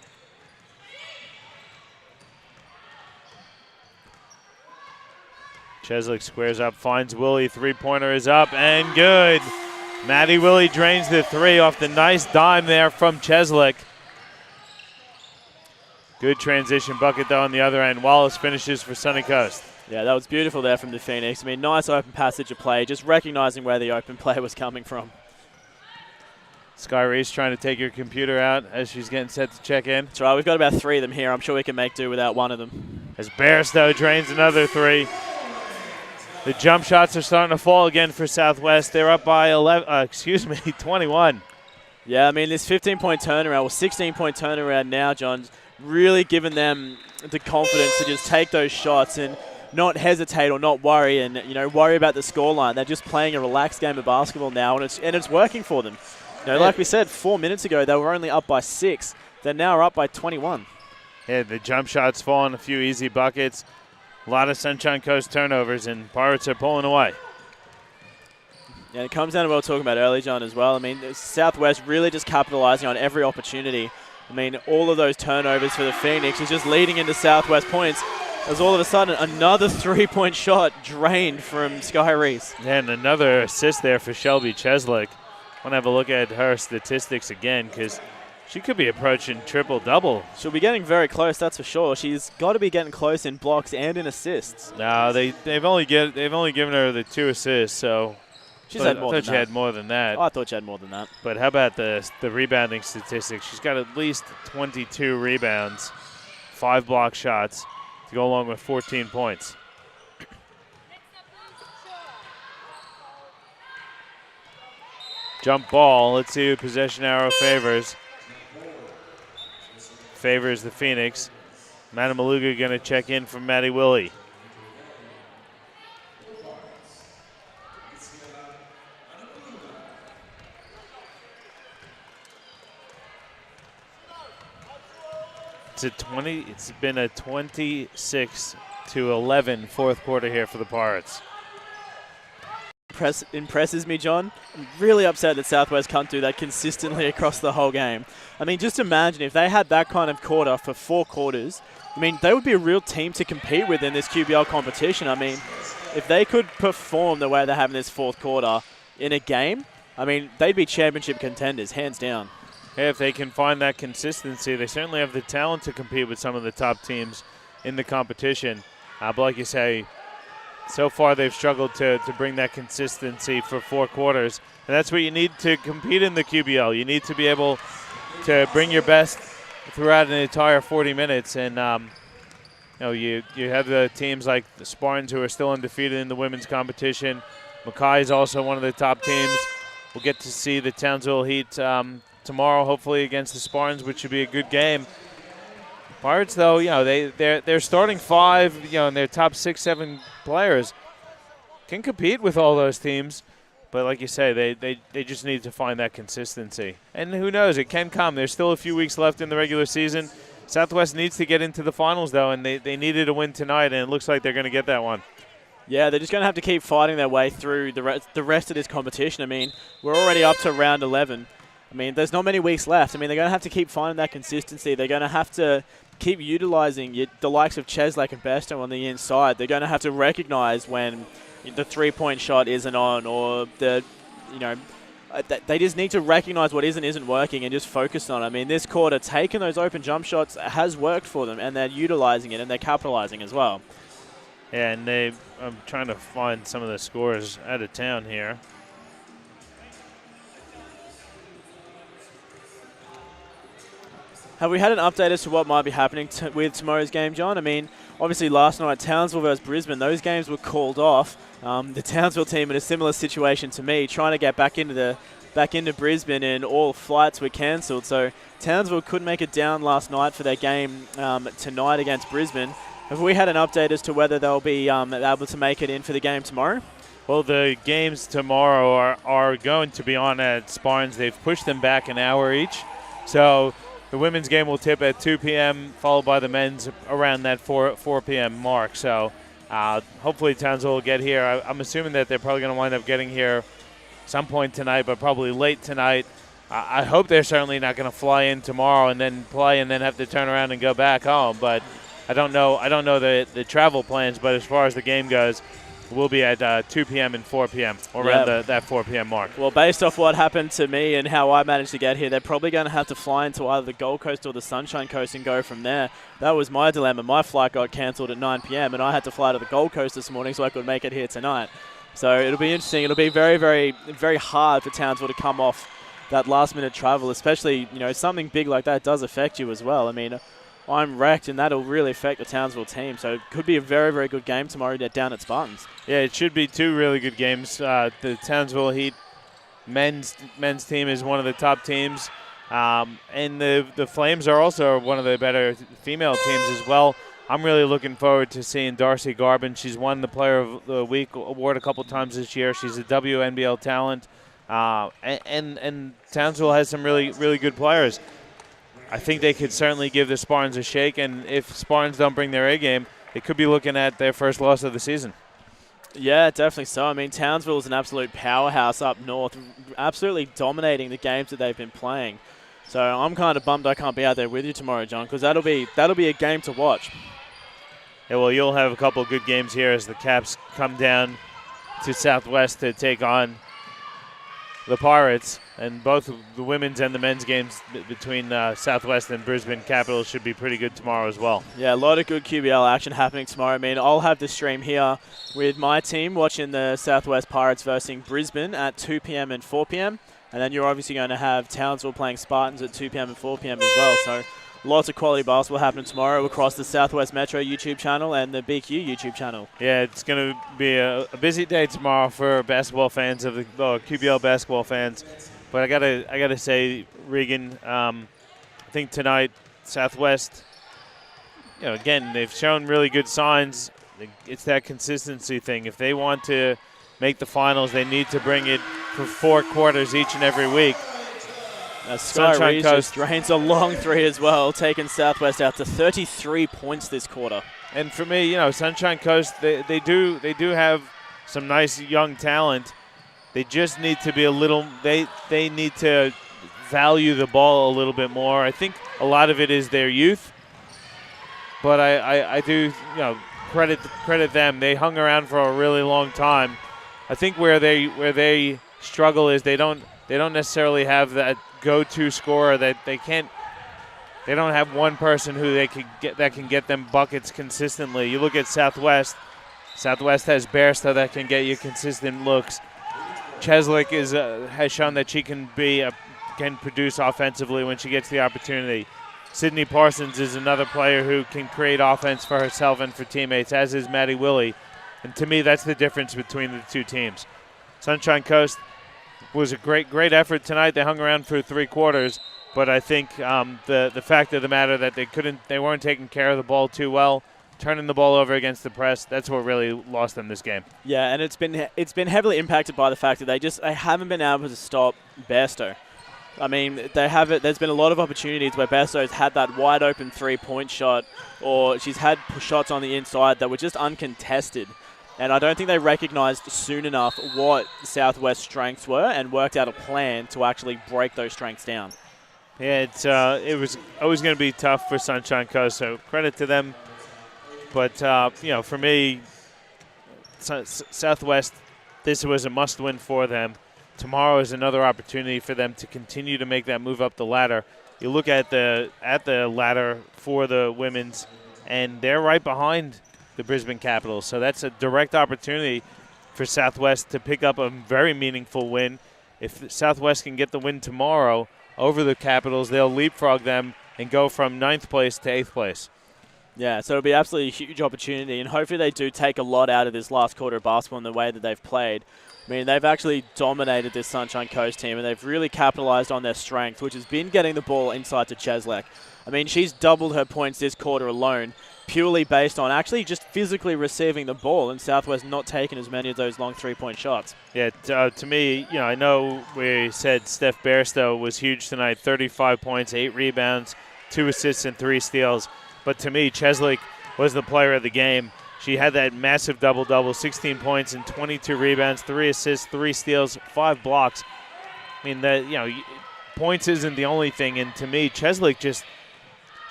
Cheslake squares up, finds Willie. 3-pointer is up and good. Maddie Willie drains the 3 off the nice dime there from Cheslake. Good transition bucket, though, on the other end. Wallace finishes for Sunny Coast. Yeah, that was beautiful there from the Phoenix. I mean, nice open passage of play, just recognizing where the open play was coming from. Sky Reese trying to take your computer out as she's getting set to check in. That's right, we've got about 3 of them here. I'm sure we can make do without one of them. As Bairstow drains another 3. The jump shots are starting to fall again for Southwest. They're up by 21. Yeah, I mean, this 15-point turnaround, or 16-point turnaround now, John, really giving them the confidence to just take those shots and not hesitate or not worry and, worry about the scoreline. They're just playing a relaxed game of basketball now, and it's working for them. Like we said, 4 minutes ago, they were only up by 6. They're now up by 21. Yeah, the jump shots falling, a few easy buckets. A lot of Sunshine Coast turnovers, and Pirates are pulling away. Yeah, it comes down to what we were talking about earlier, John, as well. I mean, Southwest really just capitalizing on every opportunity. I mean, all of those turnovers for the Phoenix is just leading into Southwest points. As all of a sudden, another 3-point shot drained from Sky Reese. And another assist there for Shelby Cheslake. I want to have a look at her statistics again because She could be approaching triple-double. She'll be getting very close, that's for sure. She's got to be getting close in blocks and in assists. No, they've only given her the 2 assists, so she's had more than that. I thought she had more than that. Oh, I thought she had more than that. But how about the rebounding statistics? She's got at least 22 rebounds, 5 block shots to go along with 14 points. Jump ball. Let's see who possession arrow favors. Favors the Phoenix. Manamaluga going to check in from Maddie Willie. It's been a 26-11 fourth quarter here for the Pirates. Impresses me, John. I'm really upset that Southwest can't do that consistently across the whole game. I mean, just imagine if they had that kind of quarter for 4 quarters. I mean, they would be a real team to compete with in this QBL competition. I mean, if they could perform the way they have in this fourth quarter in a game, I mean, they'd be championship contenders, hands down. Hey, if they can find that consistency, they certainly have the talent to compete with some of the top teams in the competition. But like you say, so far they've struggled to bring that consistency for 4 quarters. And that's what you need to compete in the QBL. You need to be able to bring your best throughout an entire 40 minutes. And you have the teams like the Spartans who are still undefeated in the women's competition. Mackay is also one of the top teams. We'll get to see the Townsville Heat tomorrow, hopefully against the Spartans, which should be a good game. Pirates, though, they're starting 5, and their top 6, 7 players can compete with all those teams. But like you say, they just need to find that consistency. And who knows, it can come. There's still a few weeks left in the regular season. Southwest needs to get into the finals, though, and they needed a win tonight, and it looks like they're going to get that one. Yeah, they're just going to have to keep fighting their way through the rest of this competition. I mean, we're already up to round 11. I mean, there's not many weeks left. I mean, they're going to have to keep finding that consistency. They're going to have to keep utilizing the likes of Cheslak and Besto on the inside. They're going to have to recognize when the 3-point shot isn't on, or they just need to recognize what isn't working and just focus on it. I mean, this quarter, taking those open jump shots has worked for them, and they're utilizing it, and they're capitalizing as well. Yeah, and I'm trying to find some of the scores out of town here. Have we had an update as to what might be happening with tomorrow's game, John? I mean, obviously last night, Townsville versus Brisbane, those games were called off. The Townsville team in a similar situation to me, trying to get back into Brisbane, and all flights were cancelled. So Townsville couldn't make it down last night for their game tonight against Brisbane. Have we had an update as to whether they'll be able to make it in for the game tomorrow? Well, the games tomorrow are going to be on at Spartans. They've pushed them back an hour each. So the women's game will tip at 2 p.m., followed by the men's around that 4 p.m. mark. So hopefully Townsville will get here. I'm assuming that they're probably going to wind up getting here some point tonight, but probably late tonight. I hope they're certainly not going to fly in tomorrow and then play and then have to turn around and go back home. But I don't know the travel plans, but as far as the game goes, we'll be at 2 p.m. and 4 p.m. around that 4 p.m. mark. Well, based off what happened to me and how I managed to get here, they're probably going to have to fly into either the Gold Coast or the Sunshine Coast and go from there. That was my dilemma. My flight got cancelled at 9 p.m. and I had to fly to the Gold Coast this morning so I could make it here tonight. So it'll be interesting. It'll be very, very, very hard for Townsville to come off that last-minute travel, especially, something big like that does affect you as well. I mean, I'm wrecked, and that'll really affect the Townsville team. So it could be a very, very good game tomorrow down at Spartans. Yeah, it should be 2 really good games. The Townsville Heat men's team is one of the top teams, and the Flames are also one of the better female teams as well. I'm really looking forward to seeing Darcy Garbin. She's won the Player of the Week award a couple times this year. She's a WNBL talent, and Townsville has some really, really good players. I think they could certainly give the Spartans a shake, and if Spartans don't bring their A game, they could be looking at their first loss of the season. Yeah, definitely so. I mean, Townsville is an absolute powerhouse up north, absolutely dominating the games that they've been playing. So I'm kind of bummed I can't be out there with you tomorrow, John, because that'll be a game to watch. Yeah, well, you'll have a couple of good games here as the Caps come down to Southwest to take on the Pirates, and both the women's and the men's games between Southwest and Brisbane Capitals should be pretty good tomorrow as well. Yeah, a lot of good QBL action happening tomorrow. I mean, I'll have the stream here with my team watching the Southwest Pirates versus Brisbane at 2 p.m. and 4 p.m. And then you're obviously going to have Townsville playing Spartans at 2 p.m. and 4 p.m. as well. So lots of quality basketball happening tomorrow across the Southwest Metro YouTube channel and the BQ YouTube channel. Yeah, it's going to be a busy day tomorrow for basketball fans of the QBL basketball fans. But I gotta say, Regan, I think tonight Southwest, again, they've shown really good signs. It's that consistency thing. If they want to make the finals, they need to bring it for 4 quarters each and every week. Sunshine Coast drains a long 3 as well, taking Southwest out to 33 points this quarter. And for me, Sunshine Coast, they do have some nice young talent. They just need to be a little. They need to value the ball a little bit more. I think a lot of it is their youth, but I do credit them. They hung around for a really long time. I think where they struggle is they don't necessarily have that go-to scorer that they don't have one person who they can get them buckets consistently. You look at Southwest. Southwest has Bairstow that can get you consistent looks. Cheslick has shown that she can produce offensively when she gets the opportunity. Sydney Parsons is another player who can create offense for herself and for teammates, as is Maddie Willie. And to me, that's the difference between the two teams. Sunshine Coast was a great effort tonight. They hung around for 3 quarters, but I think the fact of the matter that they weren't taking care of the ball too well, turning the ball over against the press, that's what really lost them this game. Yeah, and it's been heavily impacted by the fact that they haven't been able to stop Bairstow. I mean, there's been a lot of opportunities where Bairstow's had that wide open 3-point shot, or she's had shots on the inside that were just uncontested. And I don't think they recognized soon enough what Southwest's strengths were and worked out a plan to actually break those strengths down. Yeah, it was always going to be tough for Sunshine Coast, so credit to them. But, for me, Southwest, this was a must-win for them. Tomorrow is another opportunity for them to continue to make that move up the ladder. You look at the ladder for the women's, and they're right behind the Brisbane Capitals. So that's a direct opportunity for Southwest to pick up a very meaningful win. If Southwest can get the win tomorrow over the Capitals, they'll leapfrog them and go from 9th place to 8th place. Yeah, so it'll be absolutely a huge opportunity, and hopefully they do take a lot out of this last quarter of basketball in the way that they've played. I mean, they've actually dominated this Sunshine Coast team, and they've really capitalized on their strength, which has been getting the ball inside to Cheslick. I mean, she's doubled her points this quarter alone, purely based on actually just physically receiving the ball, and Southwest not taking as many of those long 3-point shots. Yeah, to me, I know we said Steph Bairstow was huge tonight, 35 points, 8 rebounds, 2 assists, and 3 steals. But to me, Cheslick was the player of the game. She had that massive double-double, 16 points and 22 rebounds, 3 assists, 3 steals, 5 blocks. I mean, points isn't the only thing. And to me, Cheslick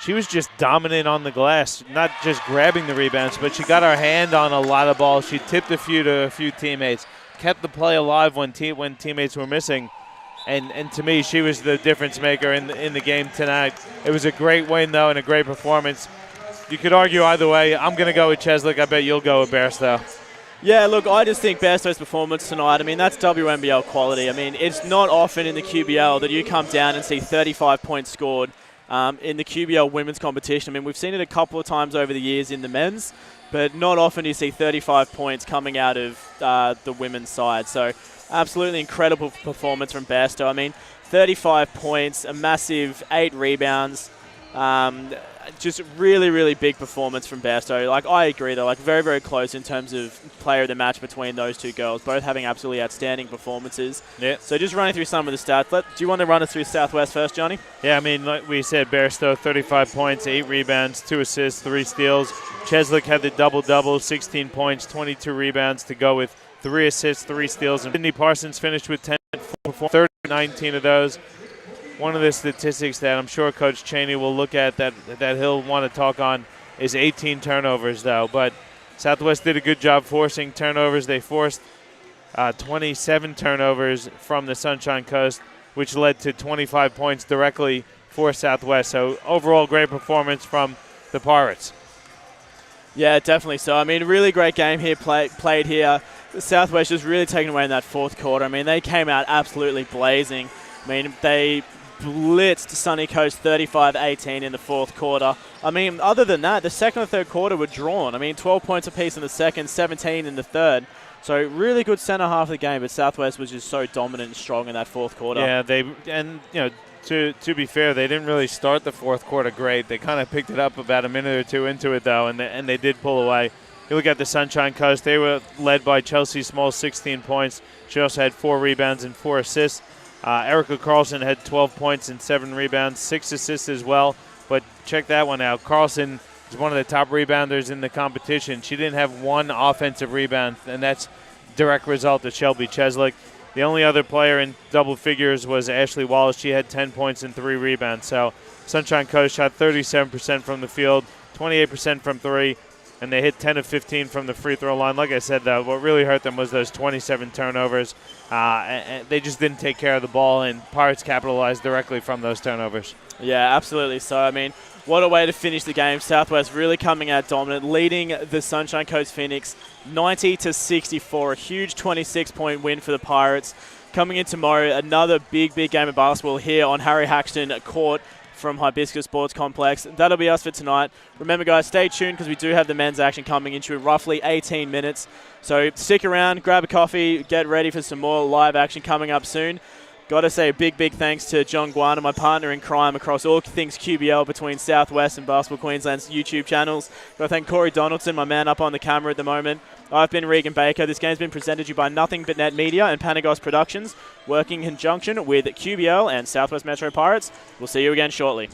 she was just dominant on the glass, not just grabbing the rebounds, but she got her hand on a lot of balls. She tipped a few to a few teammates, kept the play alive when teammates were missing. And to me, she was the difference maker in the game tonight. It was a great win, though, and a great performance. You could argue either way. I'm going to go with Cheslick. I bet you'll go with Bairstow. Yeah, look, I just think Bairstow's performance tonight, I mean, that's WNBL quality. I mean, it's not often in the QBL that you come down and see 35 points scored in the QBL women's competition. I mean, we've seen it a couple of times over the years in the men's, but not often do you see 35 points coming out of the women's side. So absolutely incredible performance from Bairstow. I mean, 35 points, a massive 8 rebounds. Just really, really big performance from Bairstow. Like, I agree, they're very, very close in terms of player of the match between those two girls, both having absolutely outstanding performances. Yeah. So just running through some of the stats. Do you want to run us through Southwest first, Johnny? Yeah, I mean, like we said, Bairstow, 35 points, 8 rebounds, 2 assists, 3 steals. Cheslick had the double-double, 16 points, 22 rebounds to go with 3 assists, 3 steals. And Sydney Parsons finished with 10 for 19 of those. One of the statistics that I'm sure Coach Cheney will look at that he'll want to talk on is 18 turnovers, though. But Southwest did a good job forcing turnovers. They forced 27 turnovers from the Sunshine Coast, which led to 25 points directly for Southwest. So overall great performance from the Pirates. Yeah, definitely so. I mean, really great game here played here. Southwest just really taken away in that fourth quarter. I mean, they came out absolutely blazing. I mean, they blitzed Sunny Coast 35-18 in the fourth quarter. I mean, other than that, the second and third quarter were drawn. I mean, 12 points apiece in the second, 17 in the third. So really good center half of the game, but Southwest was just so dominant and strong in that fourth quarter. Yeah, to be fair, they didn't really start the fourth quarter great. They kind of picked it up about a minute or two into it, though, and they did pull away. You look at the Sunshine Coast, they were led by Chelsea Small, 16 points. She also had 4 rebounds and 4 assists. Erica Carlson had 12 points and 7 rebounds, 6 assists as well. But check that one out. Carlson is one of the top rebounders in the competition. She didn't have 1 offensive rebound, and that's direct result of Shelby Cheslick. The only other player in double figures was Ashley Wallace. She had 10 points and 3 rebounds. So Sunshine Coast shot 37% from the field, 28% from 3, and they hit 10 of 15 from the free throw line. Like I said, though, what really hurt them was those 27 turnovers. And they just didn't take care of the ball, and Pirates capitalized directly from those turnovers. Yeah, absolutely. So, I mean, what a way to finish the game. Southwest really coming out dominant, leading the Sunshine Coast Phoenix 90-64, a huge 26-point win for the Pirates. Coming in tomorrow, another big game of basketball here on Harry Haxton Court from Hibiscus Sports Complex. That'll be us for tonight. Remember, guys, stay tuned because we do have the men's action coming into roughly 18 minutes. So stick around, grab a coffee, get ready for some more live action coming up soon. Got to say a big thanks to John Guana, my partner in crime across all things QBL between Southwest and Basketball Queensland's YouTube channels. Got to thank Corey Donaldson, my man up on the camera at the moment. I've been Regan Baker. This game's been presented to you by Nothing But Net Media and Panagos Productions, working in conjunction with QBL and Southwest Metro Pirates. We'll see you again shortly.